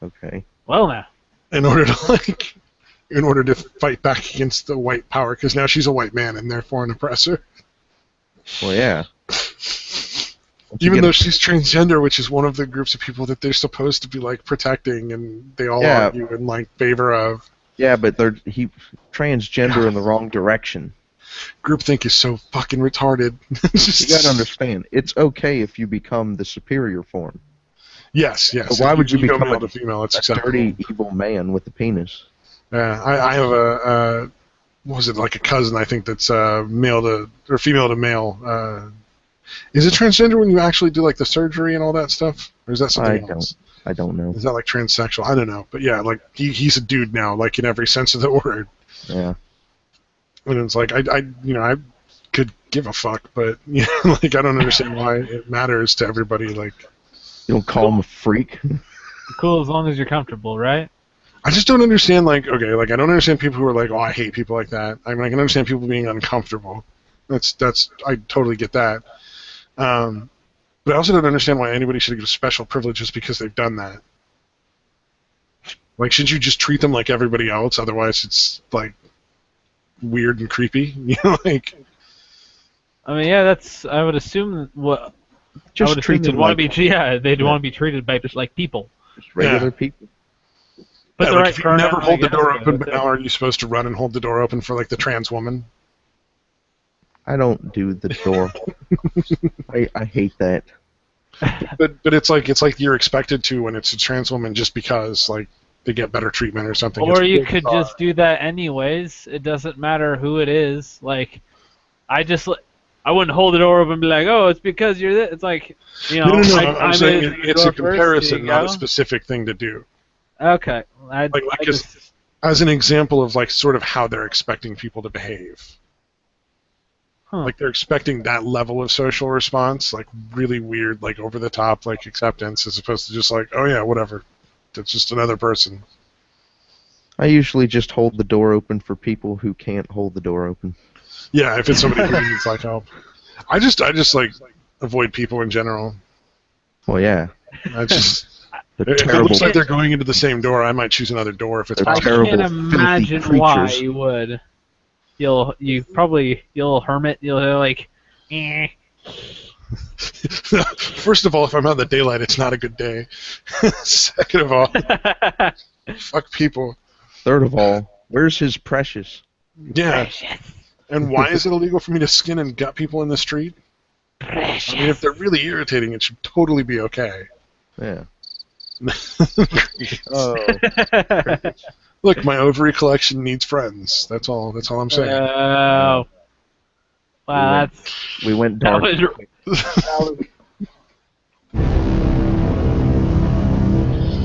Okay. Well, now. In order to fight back against the white power, because now she's a white man and therefore an oppressor. Well, yeah. Even though she's transgender, which is one of the groups of people that they're supposed to be like protecting, and they all argue in like favor of. Yeah, but he transgender in the wrong direction. Groupthink is so fucking retarded. You gotta understand, it's okay if you become the superior form. Yes. But why would you become male to female? It's a dirty, evil man with a penis? Yeah, I have what was it, like a cousin, I think, that's male to or female to male. Is it transgender when you actually do like the surgery and all that stuff, or is that something else? I don't know. Is that like transsexual? I don't know, but yeah, like he's a dude now, like in every sense of the word. Yeah. And it's like I could give a fuck, but like I don't understand why it matters to everybody. Like you don't call him a freak. Cool, as long as you're comfortable, right? I just don't understand. Like I don't understand people who are like, oh, I hate people like that. I mean, I can understand people being uncomfortable. That's I totally get that. But I also don't understand why anybody should get special privileges because they've done that. Like, shouldn't you just treat them like everybody else? Otherwise, it's like weird and creepy. Like. I mean, yeah, I would assume what I Just would treat assume they'd them want like to be they'd want to be treated by like people. just regular Yeah. people. Put Yeah, the like right if you pronoun, never I hold the guess, door but open, but that's now it. are you supposed to run and hold the door open for like the trans woman? I don't do the door. I hate that. But it's like you're expected to when it's a trans woman just because like they get better treatment or something. Or It's you really could bizarre. just do that anyways. It doesn't matter who it is. Like, I wouldn't hold the door open and be like, "Oh, it's because you're this." It's like, No. I I'm made saying it through the it's a door first. Here comparison, you not a go. specific thing to do. Okay. Like as an example of like sort of how they're expecting people to behave. Huh. Like they're expecting that level of social response, like really weird, like over the top, like acceptance, as opposed to just like, oh yeah, whatever. That's just another person. I usually just hold the door open for people who can't hold the door open. Yeah, if it's somebody who needs like help. I just like avoid people in general. Well, yeah. I just They're if it terrible. looks like they're going into the same door, I might choose another door if it's They're I possible. terrible, can't filthy imagine why creatures. you would. You'll hermit. You'll like. Eh. First of all, if I'm out in the daylight, it's not a good day. Second of all, fuck people. Third of all, where's his precious? Yeah. And why is it illegal for me to skin and gut people in the street? I mean, if they're really irritating, it should totally be okay. Yeah. Oh. Look, my ovary collection needs friends. That's all I'm saying. Oh. Wow, We went that dark. was.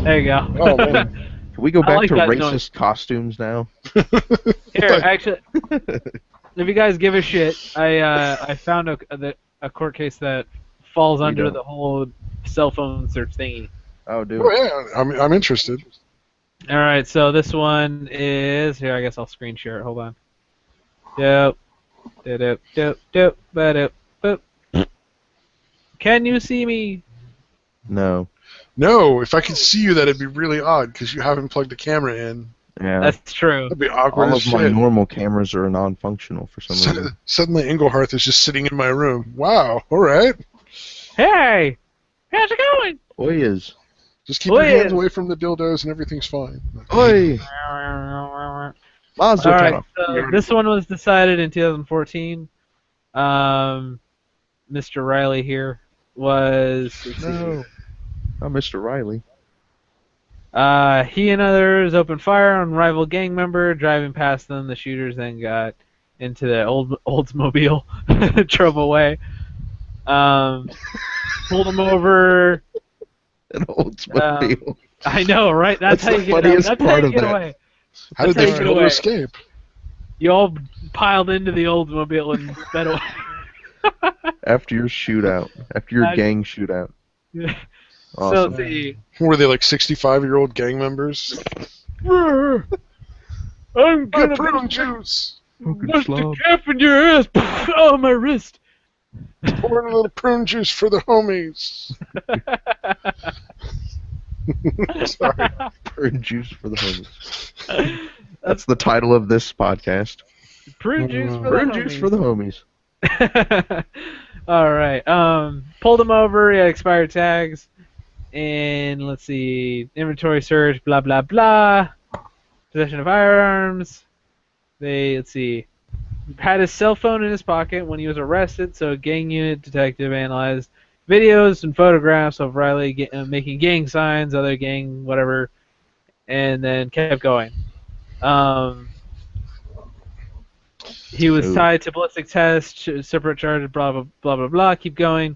There you go. Oh, man. Can we go I back like to that racist noise. costumes now? Here, actually, if you guys give a shit, I found a court case that falls We under don't. the whole cell phone search thingy. Oh, dude. Oh, yeah, I'm interested. All right, so this one is here. I guess I'll screen share it. Hold on. Dope. Dope. Dope. Dope. Dope. Boop. Can you see me? No. No, if I could see you, that'd be really odd because you haven't plugged the camera in. Yeah. That's true. That'd be awkward All as of my shit. normal cameras are non-functional for some reason. Suddenly, Engelhardt is just sitting in my room. Wow. All right. Hey, how's it going? Oyas. Just keep your yeah. hands away from the dildos and everything's fine. Oi! All Mazel right, tov. so this one was decided in 2014. Mr. Riley here was. Let's see. No. Oh, Mr. Riley. He and others opened fire on rival gang member. Driving past them, the shooters then got into the Oldsmobile, drove away. Pulled him over. An Oldsmobile. I know, right? That's how the you get. funniest That's part how you of get that. away. How did That's they how you fail get to away. escape? You all piled into the Oldsmobile and sped away. After your shootout. After your I- gang shootout. So Awesome. let's see. Were they like 65-year-old gang members? I'm Get gonna prune bust juice! Fucking slob. the cap in your ass. Oh, my wrist. Pour in a little prune juice for the homies. Sorry. Prune juice for the homies. That's the title of this podcast. Prune juice for the Prune juice for the homies. All right. Pulled him over. He had expired tags. And let's see. Inventory search. Blah blah blah. Possession of firearms. Let's see. Had his cell phone in his pocket when he was arrested. So a gang unit detective analyzed videos and photographs of Riley making gang signs, other gang whatever, and then kept going. He was Ooh. tied to ballistic test, separate charges, blah blah blah blah blah. Keep going.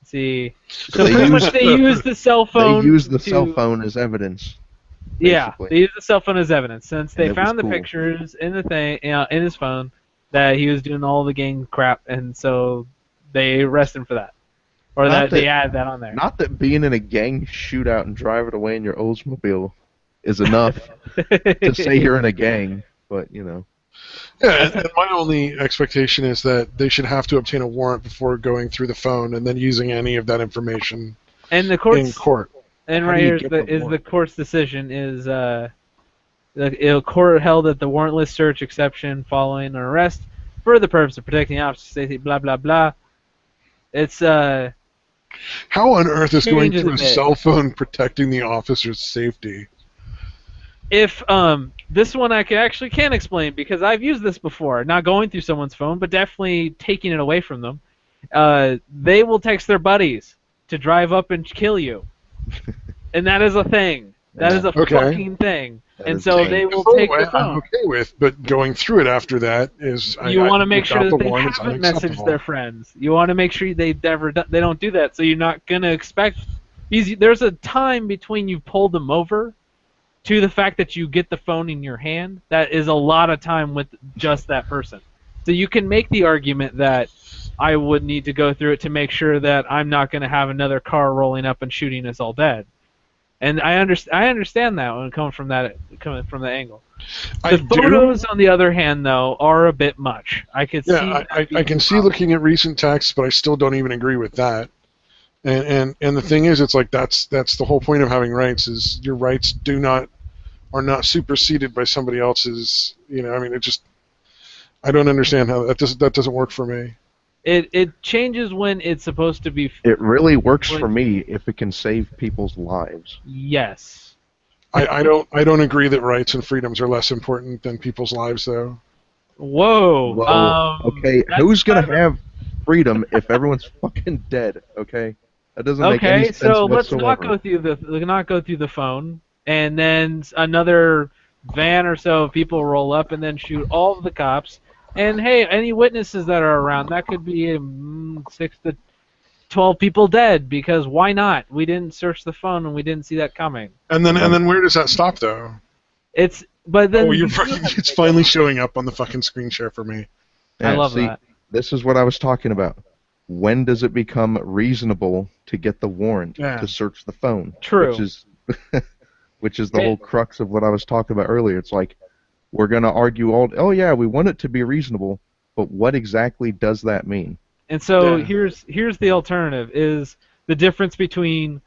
Let's see. So They pretty used- much they used the cell phone. They used the to- cell phone as evidence. Yeah, basically. they used the cell phone as evidence since they And it was found the cool. pictures in the thing, in his phone, that he was doing all the gang crap, and so they arrested him for that, or Not they that- add that on there. Not that being in a gang shootout and driving away in your Oldsmobile is enough to say you're in a gang, but you know. Yeah, and my only expectation is that they should have to obtain a warrant before going through the phone and then using any of that information And the in courts, court. and How right do you here get the is the warrant? court's decision is the court held that the warrantless search exception following an arrest for the purpose of protecting officer safety, blah blah blah. It's How on earth is going changes through a a bit. cell phone protecting the officer's safety? If this one I can explain because I've used this before, not going through someone's phone, but definitely taking it away from them. They will text their buddies to drive up and kill you, and that is a thing. That is a Okay. fucking thing. That And is so a thing. they will The phone take way the I'm phone. okay with, but going through it after that is You want to make without sure the that they warrant, it's haven't messaged unacceptable. their friends. You want to make sure they don't do that. So you're not gonna expect. There's a time between you pulled them over to the fact that you get the phone in your hand. That is a lot of time with just that person. So you can make the argument that I would need to go through it to make sure that I'm not going to have another car rolling up and shooting us all dead. And I understand that when coming from that angle. I The do. photos, on the other hand, though, are a bit much. I could see. Yeah, I can see looking at recent texts, but I still don't even agree with that. And the thing is, it's like that's the whole point of having rights is your rights are not superseded by somebody else's. I mean, I don't understand how that doesn't work for me. It changes when it's supposed to be. It really works for me if it can save people's lives. Yes. I don't agree that rights and freedoms are less important than people's lives, though. Whoa. Whoa. Okay, that's who's gonna kind of- have freedom if everyone's fucking dead? Okay, that doesn't make any sense so whatsoever. let's not go through the phone, and then another van or so of people roll up and then shoot all of the cops. And hey, any witnesses that are around, that could be 6 to 12 people dead because why not? We didn't search the phone and we didn't see that coming. And then where does that stop, though? But then It's finally showing up on the fucking screen share for me. I love see, that. This is what I was talking about. When does it become reasonable to get the warrant to search the phone? True. Which is the whole crux of what I was talking about earlier. It's like we're going to argue oh yeah, we want it to be reasonable, but what exactly does that mean? And so here's the alternative is the difference between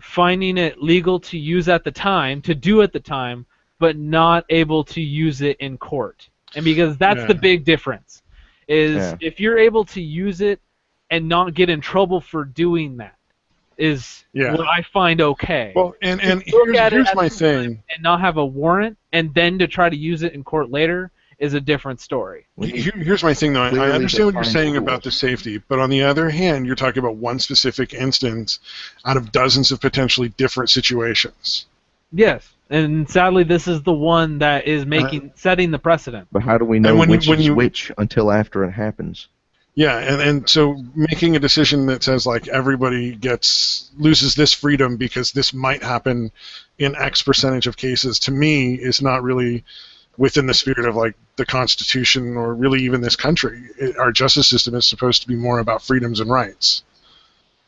finding it legal to use at the time, but not able to use it in court. And because that's the big difference is if you're able to use it and not get in trouble for doing that is what I find okay. Well, and here's my thing. And not have a warrant and then to try to use it in court later is a different story. Here's my thing, though. I understand what you're saying about the safety, but on the other hand, you're talking about one specific instance out of dozens of potentially different situations. Yes, and sadly, this is the one that is setting the precedent. But how do we know which is which until after it happens? Yeah, and so making a decision that says like everybody loses this freedom because this might happen in X percentage of cases, to me is not really within the spirit of like the Constitution or really even this country. Our justice system is supposed to be more about freedoms and rights.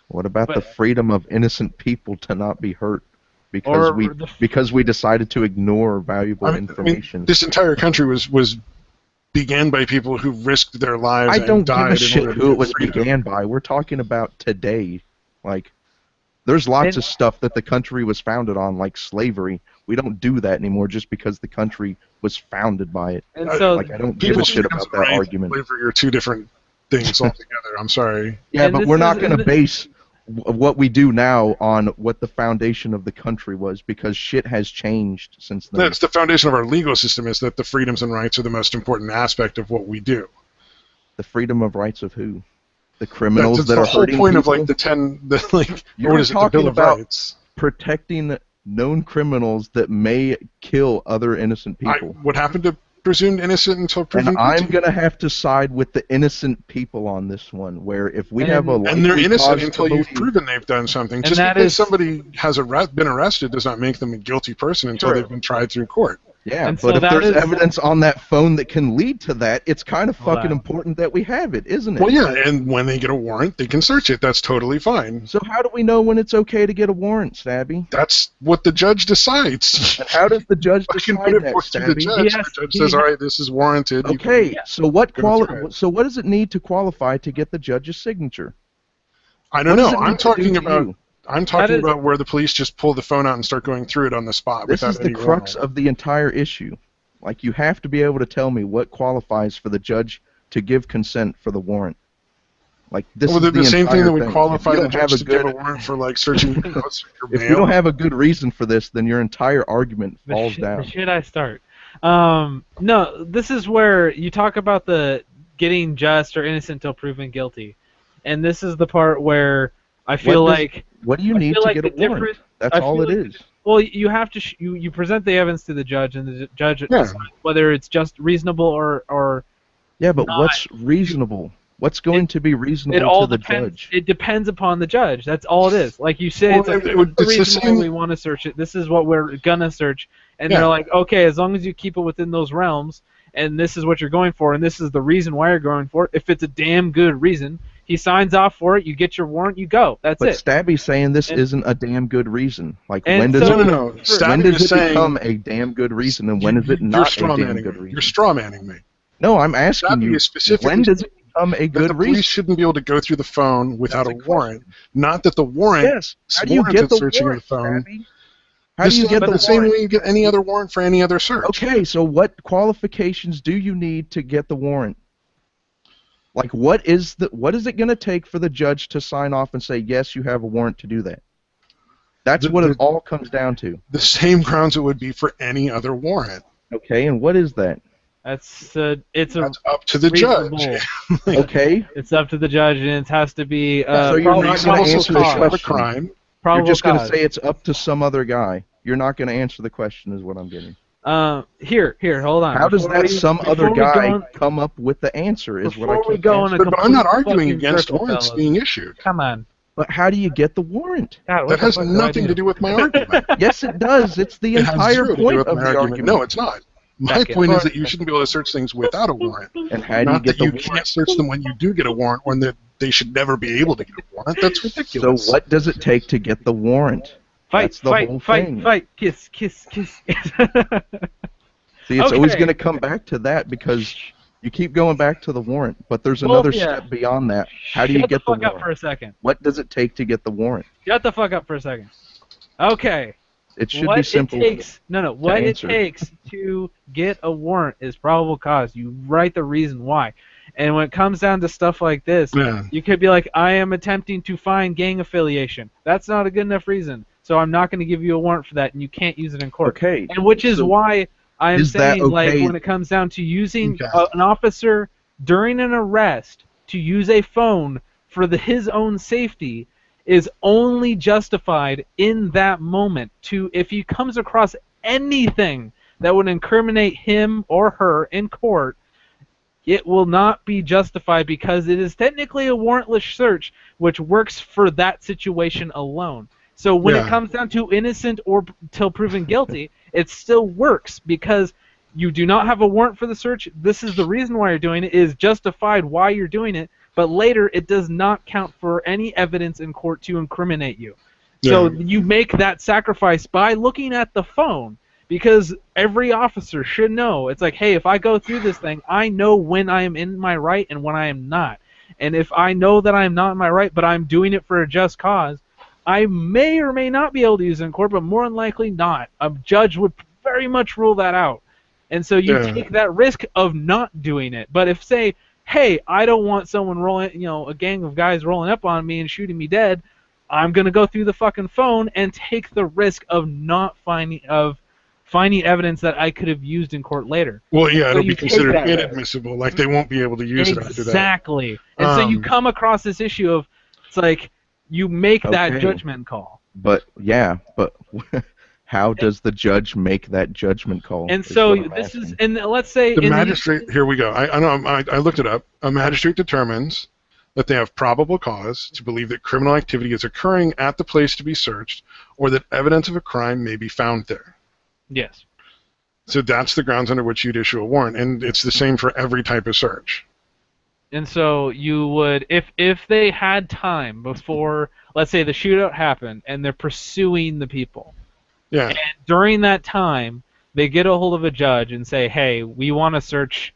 What about the freedom of innocent people to not be hurt because we decided to ignore valuable information? I mean, this entire country was began by people who risked their lives and died. I don't give a shit who it was began by. We're talking about today. Like, there's lots of stuff that the country was founded on, like slavery. We don't do that anymore just because the country was founded by it. And so, I don't give a shit about that argument. Slavery are two different things altogether. I'm sorry. Yeah, but we're not going to base what we do now on what the foundation of the country was, because shit has changed since then. That's the foundation of our legal system, is that the freedoms and rights are the most important aspect of what we do. The freedom of rights of who? The criminals that are hurting people? That's the whole point people? of like the You're what is it, the Bill of Rights? Protecting known criminals that may kill other innocent people. What happened to presumed innocent until proven guilty? And I'm going to have to side with the innocent people on this one, where if we have a and they're innocent until you've proven they've done something. Just because somebody has been arrested does not make them a guilty person until they've been tried through court. Yeah, but if there's evidence on that phone that can lead to that, it's kind of fucking important that we have it, isn't it? Well, yeah, and when they get a warrant, they can search it. That's totally fine. So how do we know when it's okay to get a warrant, Stabby? That's what the judge decides. And how does the judge decide that, Stabby? The judge says, all right, this is warranted. Okay, so what does it need to qualify to get the judge's signature? I don't know. I'm talking about where the police just pull the phone out and start going through it on the spot. This is the crux of the entire issue. Like, you have to be able to tell me what qualifies for the judge to give consent for the warrant. Like this Well, is the same thing entire that would thing. qualify If you the don't have judge a to give a good, warrant for like searching your if mail. you don't have a good reason for this, then your entire argument falls The down. shit I start. No, this is where you talk about the getting just or innocent till proven guilty, and this is the part where I feel What do you need to get a warrant? That's all it is. Well, you have to you present the evidence to the judge, and the judge Yeah. decides whether it's just reasonable or Yeah, but not. what's reasonable? What's going to be reasonable it all to the depends. judge? It depends upon the judge. That's all it is. Like you say, Well, it's like it's the the reason why same- we want to search it. This is what we're gonna search, and Yeah. they're like, okay, as long as you keep it within those realms, and this is what you're going for, and this is the reason why you're going for it. If it's a damn good reason, he signs off for it. You get your warrant. You go. That's But it. Stabby's saying this And- isn't a damn good reason. Like And when does so- it? No. When Stabby does is it saying become a damn good reason, and when is it you're not a straw damn manning good me. reason? You're straw manning me. No, I'm asking Stabby you. is specifically When does it become a that good the police reason? shouldn't be able to go through the phone without That's a warrant. question. Not that the warrant Yes. How do you warranted get the searching warrant, of the phone. Stabby? How do you get the the same warrant? way you get any other warrant for any other search? Okay, so what qualifications do you need to get the warrant? Like, what is it going to take for the judge to sign off and say, yes, you have a warrant to do that? That's what it all comes down to. The same grounds it would be for any other warrant. Okay, and what is that? That's That's up to the judge. reasonable. Okay, It's up to the judge, and it has to be so you're probable, not gonna probable answer the cause. of a question. crime. you're Probable just going to cause. say it's up to some other guy. You're not going to answer the question is what I'm getting. Here, hold on. How does Before that we- some before other we go guy on- come up with the answer is what I Before we keep go asking. on a But I'm not complete arguing fucking against circle, warrants fellas. being issued. Come on. But how do you get the warrant? God, what That the has fuck do I nothing to do with my argument. Yes, it does. It's the It has entire zero to do point with of my the argument. No, it's not. My Back it. point is that you shouldn't be able to search things without a warrant. And how do you Not get that the you warrant? can't search them when you do get a warrant, when they should never be able to get a warrant. That's ridiculous. So what does it take to get the warrant? Fight, That's the whole thing. fight, kiss. See, it's always Okay. going to come back to that because you keep going back to the warrant, but there's Well, another yeah. step beyond that. How do you get the Shut the fuck warrant? up for a second. What does it take to get the warrant? Shut the fuck up for a second. Okay. It should what be simple. It takes, what it answer. takes to get a warrant is probable cause. You write the reason why. And when it comes down to stuff like this, Yeah. you could be like, I am attempting to find gang affiliation. That's not a good enough reason. So I'm not going to give you a warrant for that, and you can't use it in court. Okay. And which is so why I am is that saying, like, okay? when it comes down to using Okay. an officer during an arrest to use a phone for his own safety is only justified in that moment. If he comes across anything that would incriminate him or her in court, it will not be justified because it is technically a warrantless search, which works for that situation alone. So when it Yeah. comes down to innocent or till proven guilty, it still works because you do not have a warrant for the search. This is the reason why you're doing it, is justified why you're doing it, but later it does not count for any evidence in court to incriminate you. So Yeah. you make that sacrifice by looking at the phone, because every officer should know. It's like, hey, if I go through this thing, I know when I am in my right and when I am not. And if I know that I am not in my right, but I'm doing it for a just cause, I may or may not be able to use it in court, but more than likely not. A judge would very much rule that out. And so you Yeah. take that risk of not doing it. But if, say, hey, I don't want someone rolling, a gang of guys rolling up on me and shooting me dead, I'm going to go through the fucking phone and take the risk of not finding evidence that I could have used in court later. Well, yeah, So it'll you be take considered that risk. inadmissible. Like they won't be able to use it after that. Exactly. And so you come across this issue of, it's like, you make that Okay. judgment call. But how does the judge make that judgment call? And is so what I'm this is, asking. and let's say The in magistrate. Here we go. I know. I looked it up. A magistrate determines that they have probable cause to believe that criminal activity is occurring at the place to be searched, or that evidence of a crime may be found there. yes. So that's the grounds under which you'd issue a warrant, and it's the same for every type of search. And so you would, if they had time before, let's say the shootout happened, and they're pursuing the people, Yeah. and during that time they get a hold of a judge and say, hey, we want to search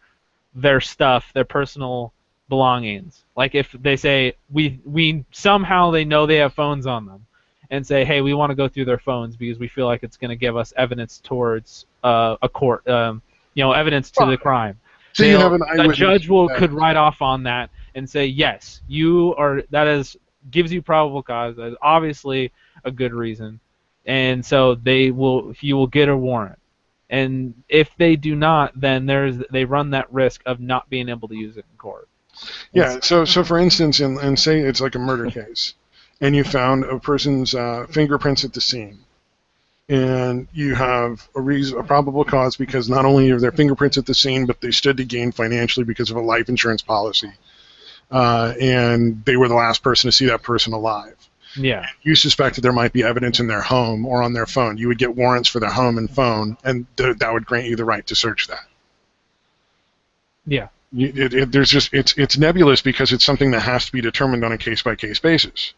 their stuff, their personal belongings. Like if they say, we somehow they know they have phones on them, and say, hey, we want to go through their phones because we feel like it's going to give us evidence towards a court, evidence to the crime. So you have an The eyewitness. judge could write off on that and say, yes, you are. That is gives you probable cause. That is obviously a good reason, and so you will get a warrant. And if they do not, then they run that risk of not being able to use it in court. Yeah. So for instance, and say it's like a murder case, and you found a person's fingerprints at the scene, and you have a probable cause because not only are their fingerprints at the scene, but they stood to gain financially because of a life insurance policy, and they were the last person to see that person alive. Yeah. You suspect that there might be evidence in their home or on their phone. You would get warrants for their home and phone, and that would grant you the right to search that. Yeah. It's nebulous because it's something that has to be determined on a case-by-case basis.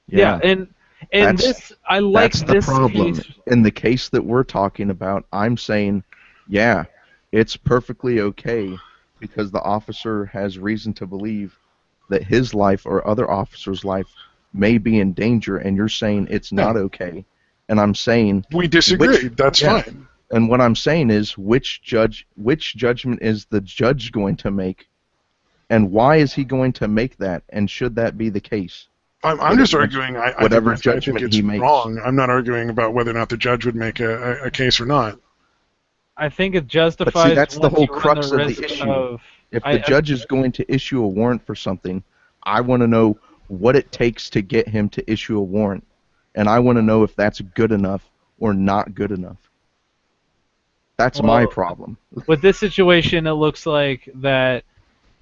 Yeah, and this I like that's this the problem. case. In the case that we're talking about, I'm saying, yeah, it's perfectly okay because the officer has reason to believe that his life or other officers' life may be in danger, and you're saying it's not okay. And I'm saying we disagree. That's fine. And what I'm saying is, which judgment is the judge going to make, and why is he going to make that, and should that be the case? I'm just arguing. Whatever I judgment think it's he makes. wrong. I'm not arguing about whether or not the judge would make a case or not. I think it justifies. But see, that's the once whole you run crux of risk the issue. of- If the judge is going to issue a warrant for something, I want to know what it takes to get him to issue a warrant, and I want to know if that's good enough or not good enough. That's my problem. With this situation, it looks like that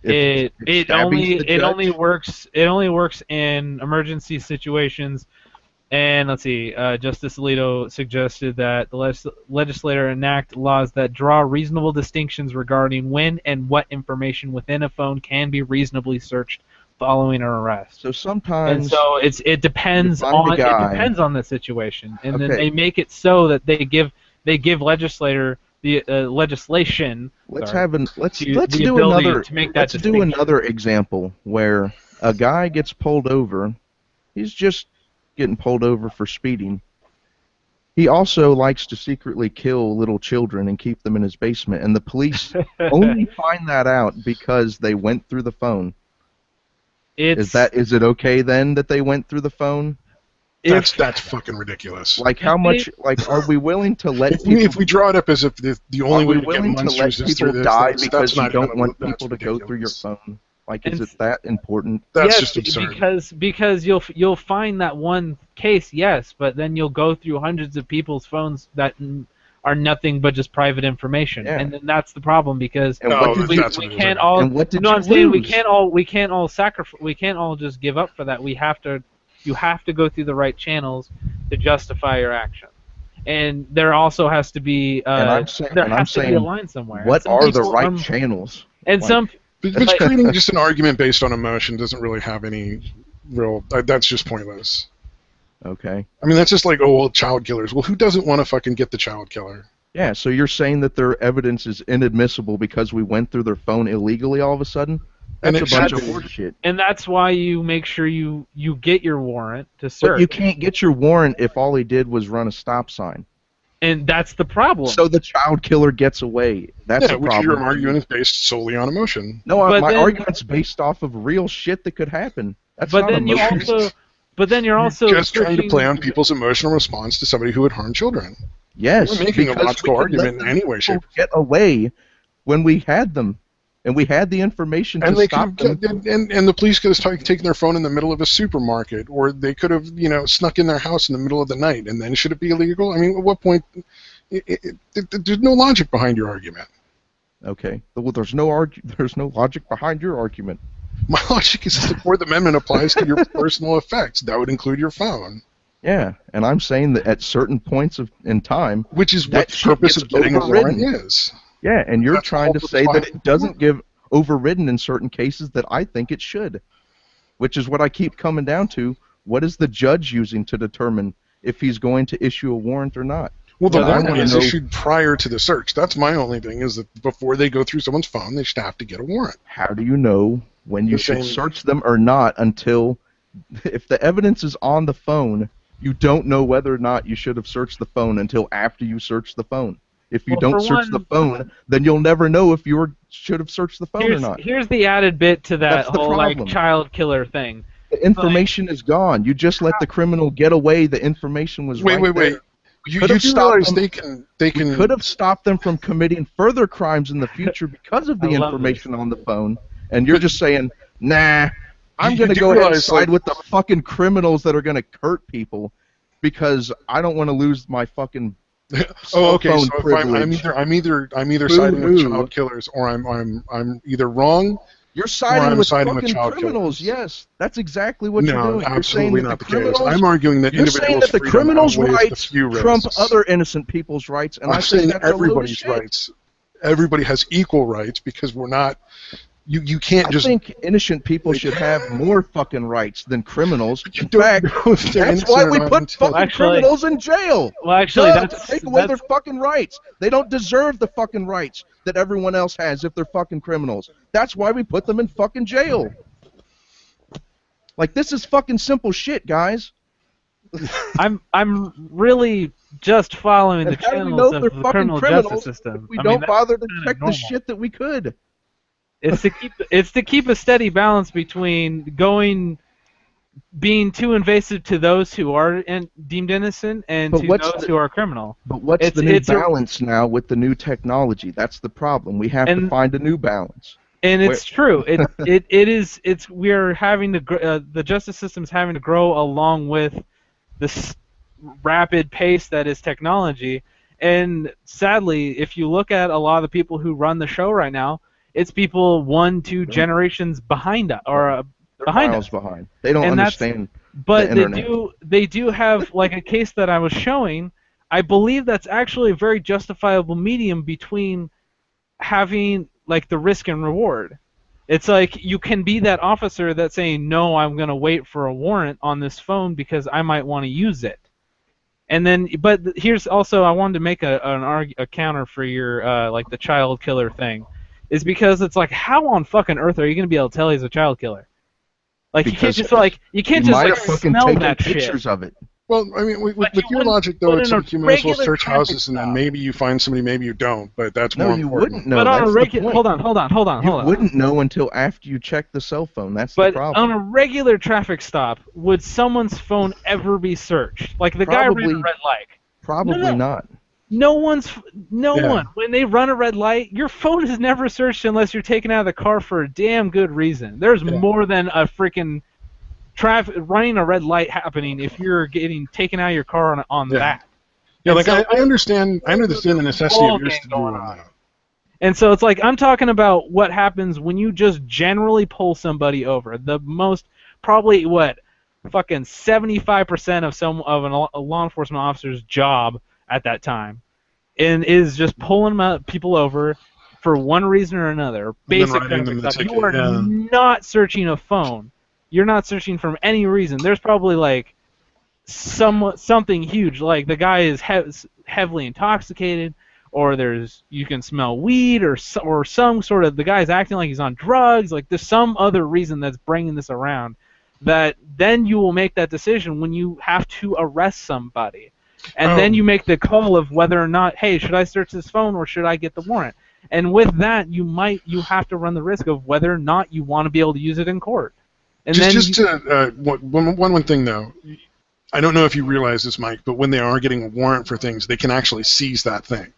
it only works in emergency situations. And let's see, Justice Alito suggested that the legislator enact laws that draw reasonable distinctions regarding when and what information within a phone can be reasonably searched following an arrest. So sometimes, and so it depends on the situation, and then they make it so that they give legislator the legislation. Let's do another example where a guy gets pulled over. He's just getting pulled over for speeding. He also likes to secretly kill little children and keep them in his basement, and the police only find that out because they went through the phone. Is it okay then that they went through the phone? That's fucking ridiculous. Like how much? Like, are we willing to let people? If we draw it up as if the only way to get monsters is through people this, die that's because you not don't want that's people to ridiculous. go through your phone? Like, is it that important? That's just absurd. Because you'll find that one case, yes, but then you'll go through hundreds of people's phones that are nothing but just private information, and then that's the problem because we can't all. I'm saying we can't all sacrifice. We can't all just give up for that. You have to go through the right channels to justify your action, and there also has to be be a line somewhere. What are the right channels? And But creating just an argument based on emotion doesn't really have any real. That's just pointless. Okay. I mean, that's just like, oh, well, child killers. Well, who doesn't want to fucking get the child killer? Yeah, so you're saying that their evidence is inadmissible because we went through their phone illegally all of a sudden? That's a bunch of horseshit. And that's why you make sure you get your warrant to search. But you can't get your warrant if all he did was run a stop sign. And that's the problem. So the child killer gets away. That's the problem. Which your argument is based solely on emotion. No, my argument's based off of real shit that could happen. That's not emotion. But then you're also just trying to play on people's emotional response to somebody who would harm children. Yes, we're making a logical argument in any way, shape. Get away when we had them, and we had the information to stop them. And the police could have taken their phone in the middle of a supermarket, or they could have, snuck in their house in the middle of the night. And then should it be illegal? I mean, at what point? There's no logic behind your argument. Okay. Well, there's no logic behind your argument. My logic is that the Fourth Amendment applies to your personal effects. That would include your phone. Yeah, and I'm saying that at certain points in time, which is what the purpose of getting a warrant is. Yeah, and you're trying to say that it doesn't give overridden in certain cases that I think it should, which is what I keep coming down to. What is the judge using to determine if he's going to issue a warrant or not? Well, the warrant is issued prior to the search. That's my only thing, is that before they go through someone's phone, they should have to get a warrant. How do you know when you should search them or not until, if the evidence is on the phone, you don't know whether or not you should have searched the phone until after you search the phone. If you Well, don't for search the one, phone, then you'll never know if you should have searched the phone or not. here's the added bit to that That's the whole like problem. child killer thing. The information is gone. You just let the criminal get away. The information was Wait, right wait, there. wait. You Could have do stopped realize them. they We can could have stopped them from committing further crimes in the future because of the I love information on the phone. And you're just saying, nah, I'm You going to do go ahead and realize, side like- with the fucking criminals that are going to hurt people because I don't want to lose my fucking Oh, okay. phone So if privilege. I'm either siding with Boo-hoo. child killers, or I'm either wrong. You're siding I'm with siding with fucking child criminals. killers. Yes, that's exactly what you're No, doing. You're absolutely saying that not the the case. criminals. I'm arguing that You're saying individuals' that the freedom criminals' outweighs the rights few trump risks. other innocent people's rights, and I I'm think saying that's a load of everybody's shit. rights. Everybody has equal rights because we're not. You can't I just. think innocent people should have more fucking rights than criminals. You In don't fact, know if they're that's innocent why or we not put until- fucking Actually- criminals in jail. Well, actually, Duh, that's to take away their that's fucking rights. They don't deserve the fucking rights that everyone else has if they're fucking criminals. That's why we put them in fucking jail. Like, this is fucking simple shit, guys. I'm really just following And the how do we know channels if of they're the fucking criminal criminals justice system. We I mean, don't that's bother to kinda check the normal. shit that we could. It's to keep a steady balance between being too invasive to those who are deemed innocent and But to what's those the- who are criminal. But what's the new balance now with the new technology? That's the problem. We have to find a new balance. And it's true. We're having to the justice system's having to grow along with this rapid pace that is technology. And sadly, if you look at a lot of the people who run the show right now, it's people 1-2 generations behind us or They're behind miles us. behind. They don't And that's- understand. But the they internet. do have like a case that I was showing. I believe that's actually a very justifiable medium between having like the risk and reward. It's like you can be that officer that's saying, no, I'm going to wait for a warrant on this phone because I might want to use it. And then, but here's also, I wanted to make a counter for your like the child killer thing, is because it's like, how on fucking earth are you going to be able to tell he's a child killer? Like Because you can't just might like have fucking smell taken that shit. pictures of it. Well, I mean, with But you your wouldn't logic, though, put it's in a like you may as well regular search traffic houses and then stop. maybe you find somebody, maybe you don't. But that's No, more you important. wouldn't know. But on a That's the regular, point. hold on. You wouldn't know until after you check the cell phone. That's the But problem. on a regular traffic stop, would someone's phone ever be searched? Like the guy ran Probably- a red light. Probably No. not. No one. Yeah. When they run a red light, your phone is never searched unless you're taken out of the car for a damn good reason. There's more than a freaking running a red light happening if you're getting taken out of your car on Yeah. that. Yeah, And like so- I understand the necessity of yours to do going on on. that. And so it's like I'm talking about what happens when you just generally pull somebody over. The most probably fucking 75% of a law enforcement officer's job at that time, and is just pulling people over for one reason or another. Basic writing them traffic the stop. You ticket, are yeah. not searching a phone. You're not searching for any reason. There's probably like something huge, like the guy is heavily intoxicated, or you can smell weed, or some sort of the guy's acting like he's on drugs. Like there's some other reason that's bringing this around. That then you will make that decision when you have to arrest somebody, and then you make the call of whether or not, hey, should I search this phone or should I get the warrant? And with that, you have to run the risk of whether or not you want to be able to use it in court. And One thing though, I don't know if you realize this, Mike, but when they are getting a warrant for things, they can actually seize that thing.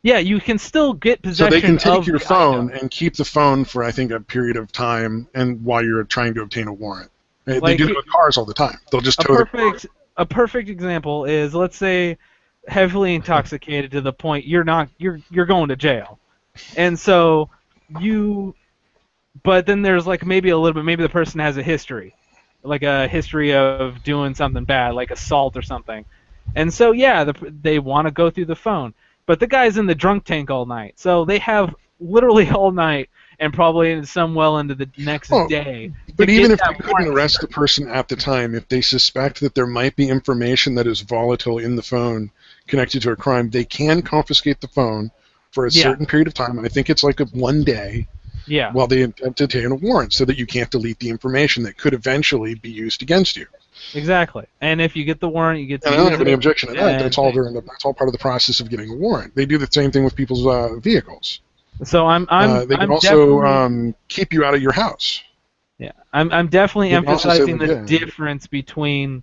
Yeah, you can still get So possession they can take of your the phone item. and keep the phone for, I think, a period of time, and while you're trying to obtain a warrant. They Like, do it with cars all the time. They'll just tow the car. A perfect example is, let's say, heavily intoxicated to the point you're going to jail, and so but then there's like maybe the person has a history, like a history of doing something bad, like assault or something, and so they want to go through the phone, but the guy's in the drunk tank all night, so they have literally all night and probably some well into the next day. But to even get if they that couldn't warrant. arrest the person at the time, if they suspect that there might be information that is volatile in the phone connected to a crime, they can confiscate the phone for a certain period of time. I think it's like one day. Yeah. While they attempt to obtain a warrant, so that you can't delete the information that could eventually be used against you. Exactly. And if you get the warrant, you get to And I don't use have any it. objection to that. That's all part of the process of getting a warrant. They do the same thing with people's vehicles. So They can I'm also definitely keep you out of your house. yeah. I'm definitely They can also say, emphasizing like, the yeah. difference between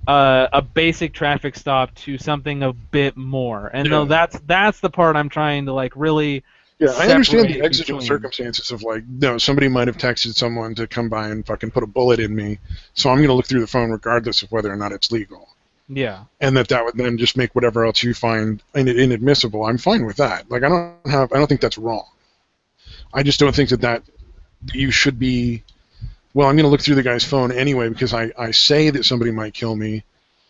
a basic traffic stop to something a bit more. And though that's the part I'm trying to like really Yeah, I understand the separate exigent between. circumstances of like, no, somebody might have texted someone to come by and fucking put a bullet in me, so I'm going to look through the phone regardless of whether or not it's legal. Yeah. And that would then just make whatever else you find inadmissible. I'm fine with that. Like, I don't think that's wrong. I just don't think that you should be. Well, I'm going to look through the guy's phone anyway because I say that somebody might kill me,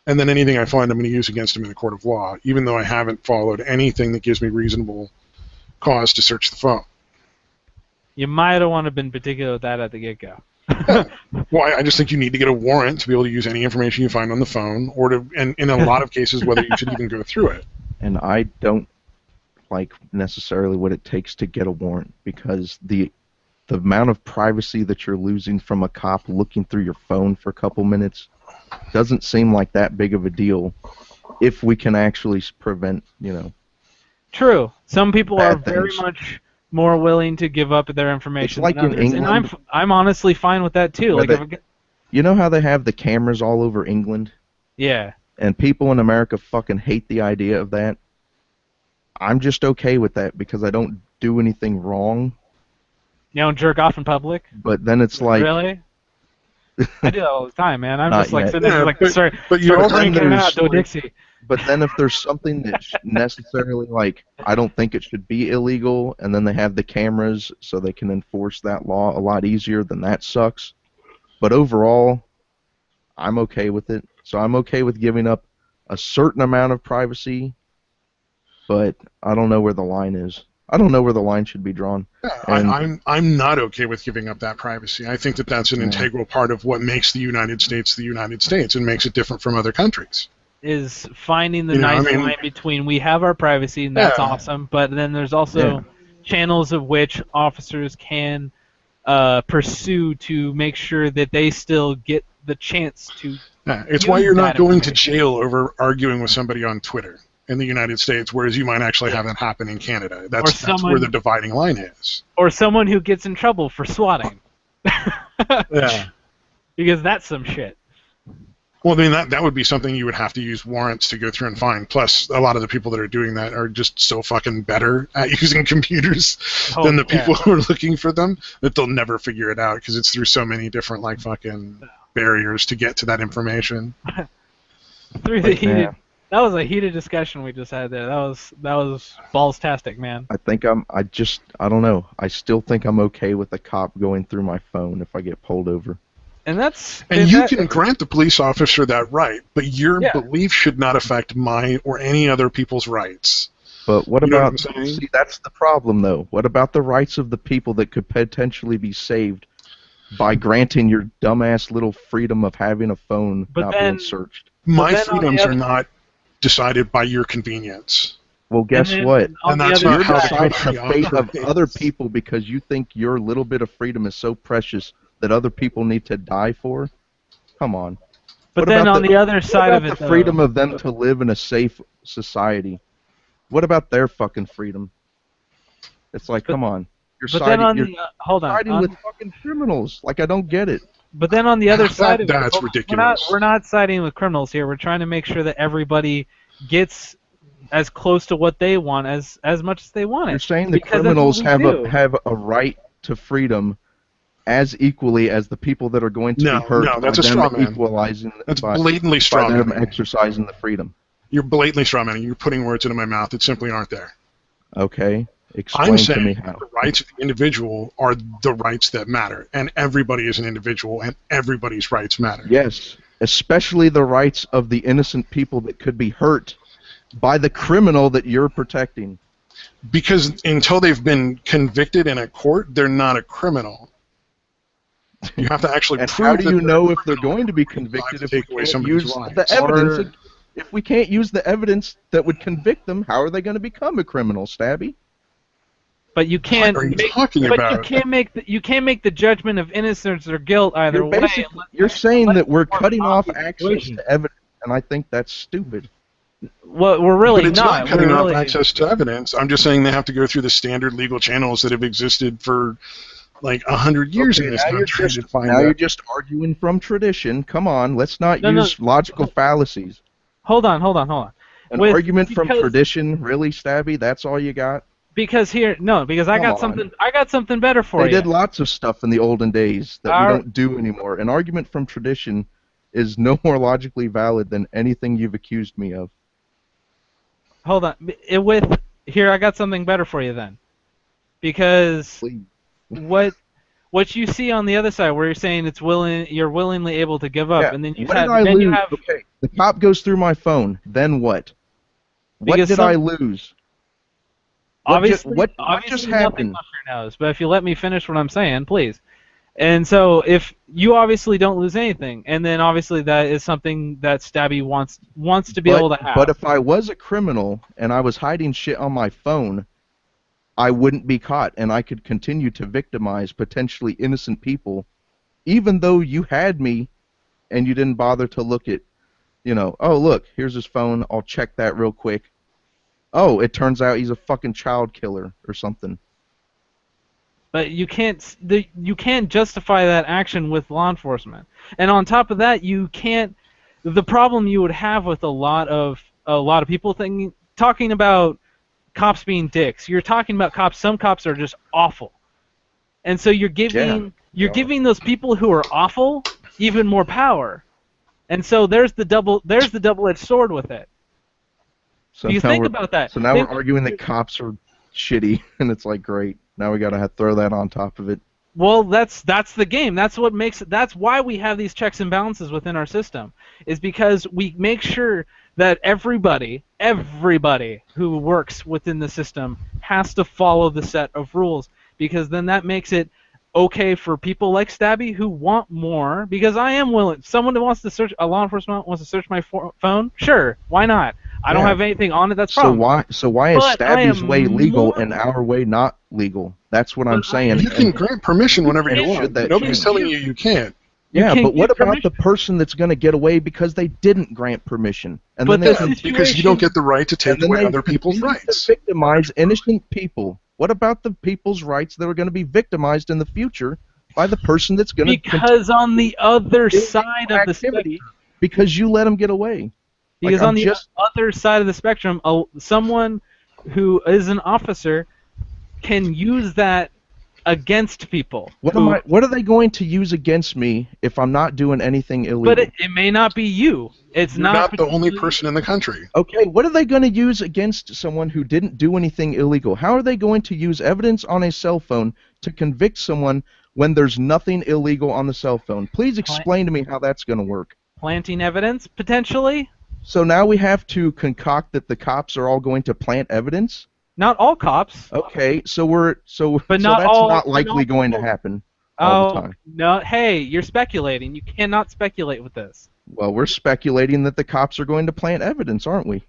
and then anything I find I'm going to use against him in a court of law, even though I haven't followed anything that gives me reasonable cause to search the phone. You might have wanted to been particular with that at the get-go. Well, I just think you need to get a warrant to be able to use any information you find on the phone, and in a lot of cases, whether you should even go through it. And I don't like necessarily what it takes to get a warrant, because the amount of privacy that you're losing from a cop looking through your phone for a couple minutes doesn't seem like that big of a deal if we can actually prevent, True. Some people are bad very things. much more willing to give up their information It's like than in others, England, and I'm honestly fine with that too. where Like, you know how they have the cameras all over England? yeah. And people in America fucking hate the idea of that. I'm just okay with that because I don't do anything wrong. You don't jerk off in public? But then it's like... Really? I do that all the time, man. I'm Not just like yet. sitting there like, but you start also drinking there's, out, do a Dixie. But then if there's something that's necessarily like, I don't think it should be illegal, and then they have the cameras so they can enforce that law a lot easier, then that sucks. But overall, I'm okay with it. So I'm okay with giving up a certain amount of privacy, but I don't know where the line is. I don't know where the line should be drawn. Yeah, I'm not okay with giving up that privacy. I think that's an integral part of what makes the United States the United States and makes it different from other countries. Is finding the line between we have our privacy and that's awesome, but then there's also channels of which officers can pursue to make sure that they still get the chance to. Yeah, it's why you're not going to jail over arguing with somebody on Twitter in the United States, whereas you might actually have that happen in Canada. That's where the dividing line is. Or someone who gets in trouble for swatting. Yeah. Because that's some shit. Well, I mean, that would be something you would have to use warrants to go through and find. Plus, a lot of the people that are doing that are just so fucking better at using computers than the people who are looking for them that they'll never figure it out because it's through so many different like fucking barriers to get to that information. Through the heated. That was a heated discussion we just had there. That was balls-tastic, man. I don't know. I still think I'm okay with a cop going through my phone if I get pulled over. And you can grant the police officer that right, but your belief should not affect my or any other people's rights. But what about, see, that's the problem, though. What about the rights of the people that could potentially be saved by granting your dumbass little freedom of having a phone being searched? My freedoms are not decided by your convenience. Well, guess what? And that's not how the fate of other people because you think your little bit of freedom is so precious that other people need to die for? Come on. But then on the other side of it, the freedom of them to live in a safe society. What about their fucking freedom? It's like, come on. You're siding with fucking criminals. Like, I don't get it. But then on the other side of it, that's ridiculous. We're not siding with criminals here. We're trying to make sure that everybody gets as close to what they want as much as they want it. You're saying the criminals have a right to freedom as equally as the people that are going to be hurt. No, that's a straw man. That's blatantly straw man. By them exercising the freedom. You're blatantly straw manning. You're putting words into my mouth that simply aren't there. Okay. Explain to me how. The rights of the individual are the rights that matter, and everybody is an individual, and everybody's rights matter. Yes, especially the rights of the innocent people that could be hurt by the criminal that you're protecting. Because until they've been convicted in a court, they're not a criminal. You have to actually and prove how do you know if they're going to be convicted if we can't use the evidence? If we can't use the evidence that would convict them, how are they going to become a criminal, Stabby? But you can't. What are you make, talking but about? you can't make the judgment of innocence or guilt either way. You're saying that we're more cutting off obvious access situation. to evidence, and I think that's stupid. Well, we're really But it's not. not cutting We're off really, access to evidence. I'm just saying they have to go through the standard legal channels that have existed for like 100 years in this country to find now out. you're just arguing from tradition. Come on, let's not No, use logical fallacies. Hold on. An argument from tradition, really, Stabby? That's all you got? Because I got something. I got something better for you. They did lots of stuff in the olden days that we Our- don't do anymore. An argument from tradition is no more logically valid than anything you've accused me of. Hold on. Here, I got something better for you then. Because Please. what you see on the other side, where you're saying you're willingly able to give up, Yeah. and then you What have, did I then lose? you have. Okay, the cop goes through my phone. Then what? What Because did I lose? Obviously, what obviously just nothing happened? off your nose. But if you let me finish what I'm saying, please. And so, if you obviously don't lose anything, and then obviously that is something that Stabby wants to be able to have. But if I was a criminal and I was hiding shit on my phone, I wouldn't be caught, and I could continue to victimize potentially innocent people, even though you had me, and you didn't bother to look at, oh look, here's his phone. I'll check that real quick. Oh, it turns out he's a fucking child killer or something. But you can't justify that action with law enforcement. And on top of that, you can't. The problem you would have with a lot of people talking about cops being dicks. You're talking about cops. Some cops are just awful, and so you're giving those people who are awful even more power. And so there's the double-edged sword with it. So You think about that. So now we're arguing that cops are shitty, and it's like, great. Now we gotta throw that on top of it. Well, that's the game. That's what makes it. That's why we have these checks and balances within our system. Is because we make sure that everybody who works within the system has to follow the set of rules. Because then that makes it okay for people like Stabby who want more. Because I am willing. Someone that wants to search, a law enforcement wants to search my phone. Sure, why not? I don't have anything on it. That's problem. So why is Stabby's way legal and our way not legal? That's what I'm saying. You can grant permission whenever you want. Nobody's telling you can't. Yeah, but what about the person that's going to get away because they didn't grant permission? And then because you don't get the right to take away other people's rights. To victimize innocent people. What about the people's rights that are going to be victimized in the future by the person that's going to... Because on the other side of the spectrum... Because you let them get away. Because on the other side of the spectrum, someone who is an officer can use that against people. What are they going to use against me if I'm not doing anything illegal? But it may not be you. You're not the only person in the country. Okay, what are they going to use against someone who didn't do anything illegal? How are they going to use evidence on a cell phone to convict someone when there's nothing illegal on the cell phone? Please explain to me how that's going to work. Planting evidence, potentially? So now we have to concoct that the cops are all going to plant evidence? Not all cops. Okay, so that's all, not likely going to happen all the time. No, hey, you're speculating. You cannot speculate with this. Well, we're speculating that the cops are going to plant evidence, aren't we?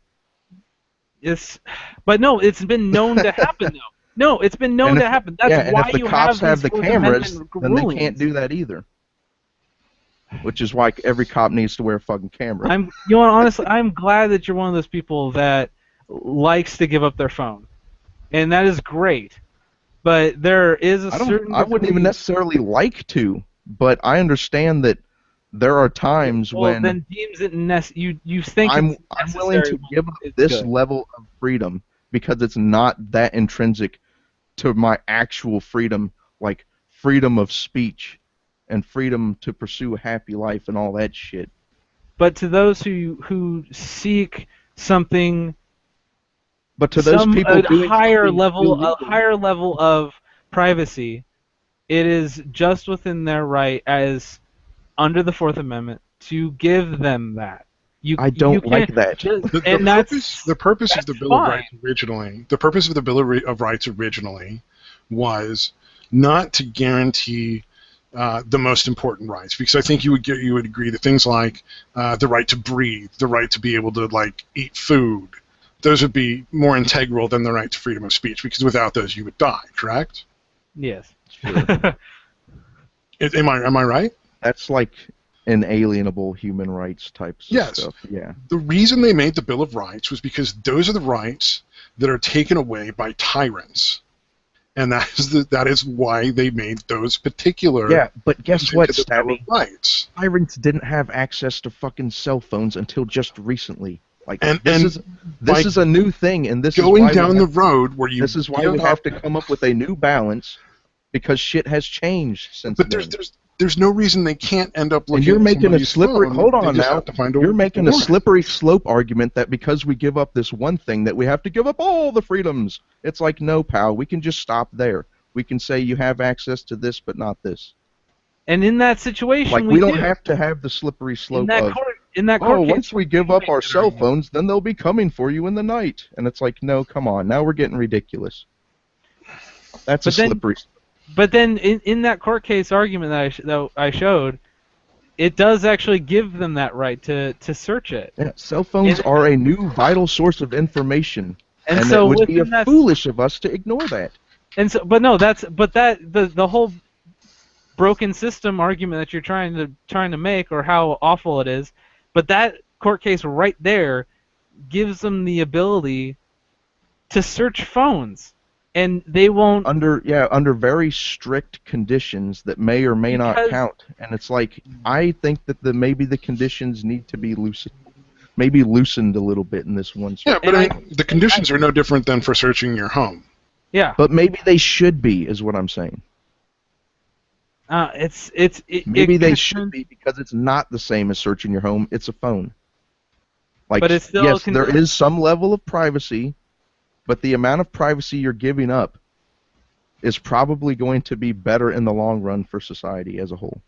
But no, it's been known to happen, though. No, it's been known to happen. That's why you have if the cops have the cameras, then they can't do that either. Which is why every cop needs to wear a fucking camera. Honestly, I'm glad that you're one of those people that likes to give up their phone, and that is great. But there is I wouldn't even necessarily like to, but I understand that there are times when then deems it you think I'm willing to give up this level of freedom because it's not that intrinsic to my actual freedom, like freedom of speech and freedom to pursue a happy life and all that shit. But to those who seek something, but to those people a higher level of privacy, it is just within their right, as under the Fourth Amendment, to give them that. I don't like that. The purpose of the Bill of Rights originally, the purpose of the Bill of Rights originally, was not to guarantee the most important rights, because I think you would agree that things like the right to breathe, the right to be able to eat food, those would be more integral than the right to freedom of speech, because without those you would die, correct? Yes. Sure. Am I right? That's like inalienable human rights types of Yes. stuff. Yeah. The reason they made the Bill of Rights was because those are the rights that are taken away by tyrants. And that is why they made those particular Yeah, but guess what, the Bill of Stabby? Rights. Tyrants didn't have access to fucking cell phones until just recently. Like And this is a new thing, and this Going is why down the road where you this is why we have to come up with a new balance, because shit has changed since But then. there's no reason they can't end up looking. And you're at making a somebody's slippery. phone. Hold They on just now. have to find You're making a warrant. slippery slope argument that because we give up this one thing, that we have to give up all the freedoms. It's like, no, pal. We can just stop there. We can say you have access to this, but not this. And in that situation, Like we don't have to have the slippery slope of. In that court case, Once we give up our cell phones, then they'll be coming for you in the night. And it's like, no, come on. Now we're getting ridiculous. That's a slippery. But then in that court case argument that I showed, it does actually give them that right to search it. Yeah, cell phones are a new vital source of information, and so it would be foolish of us to ignore that. And so, but no, the whole broken system argument that you're trying to make, or how awful it is, but that court case right there gives them the ability to search phones. And they won't under very strict conditions that may or may not count. And it's like, I think that maybe the conditions need to be loosened a little bit in this one. Yeah, but the conditions are no different than for searching your home. Yeah. But maybe they should be, is what I'm saying. Maybe they should be, because it's not the same as searching your home. It's a phone. Like, but it's still yes, there is some level of privacy. But the amount of privacy you're giving up is probably going to be better in the long run for society as a whole.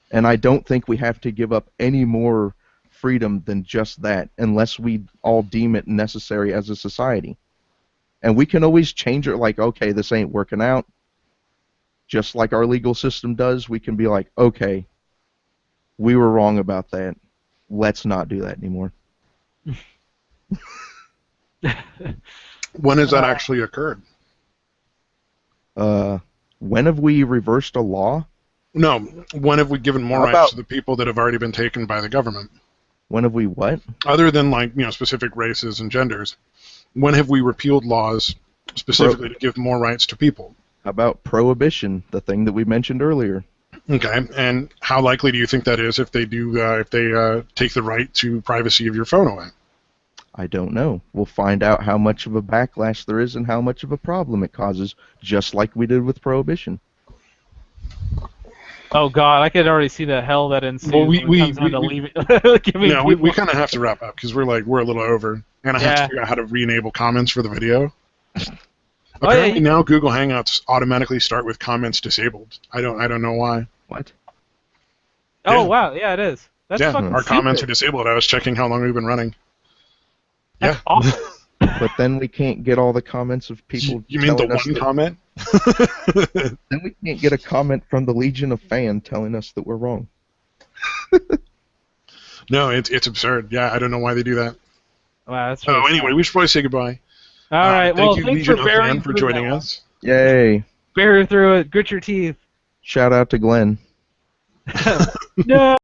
And I don't think we have to give up any more freedom than just that, unless we all deem it necessary as a society. And we can always change it, like, okay, this ain't working out. Just like our legal system does, we can be like, okay, we were wrong about that. Let's not do that anymore. When has that actually occurred? When have we reversed a law? No, when have we given more rights to the people that have already been taken by the government? When have we what? Other than, like, specific races and genders, when have we repealed laws specifically to give more rights to people? How about prohibition, the thing that we mentioned earlier? Okay, and how likely do you think that is if they take the right to privacy of your phone away? I don't know. We'll find out how much of a backlash there is and how much of a problem it causes, just like we did with prohibition. Oh God, I could already see the hell that ensues. Well, we kind of have to wrap up because we're a little over, and I have to figure out how to re-enable comments for the video. Apparently now Google Hangouts automatically start with comments disabled. I don't know why. What? Oh wow, yeah, it is. That's fucking our stupid. comments are disabled. I was checking how long we've been running. That's awful. But then we can't get all the comments of people. You mean the one comment? Then we can't get a comment from the Legion of Fan telling us that we're wrong. No, it's absurd. Yeah, I don't know why they do that. Wow, that's really anyway, we should probably say goodbye. All right, well, thank you, thanks Legion for bearing for joining us. Yay! Bear through it. Grit your teeth. Shout out to Glenn. No.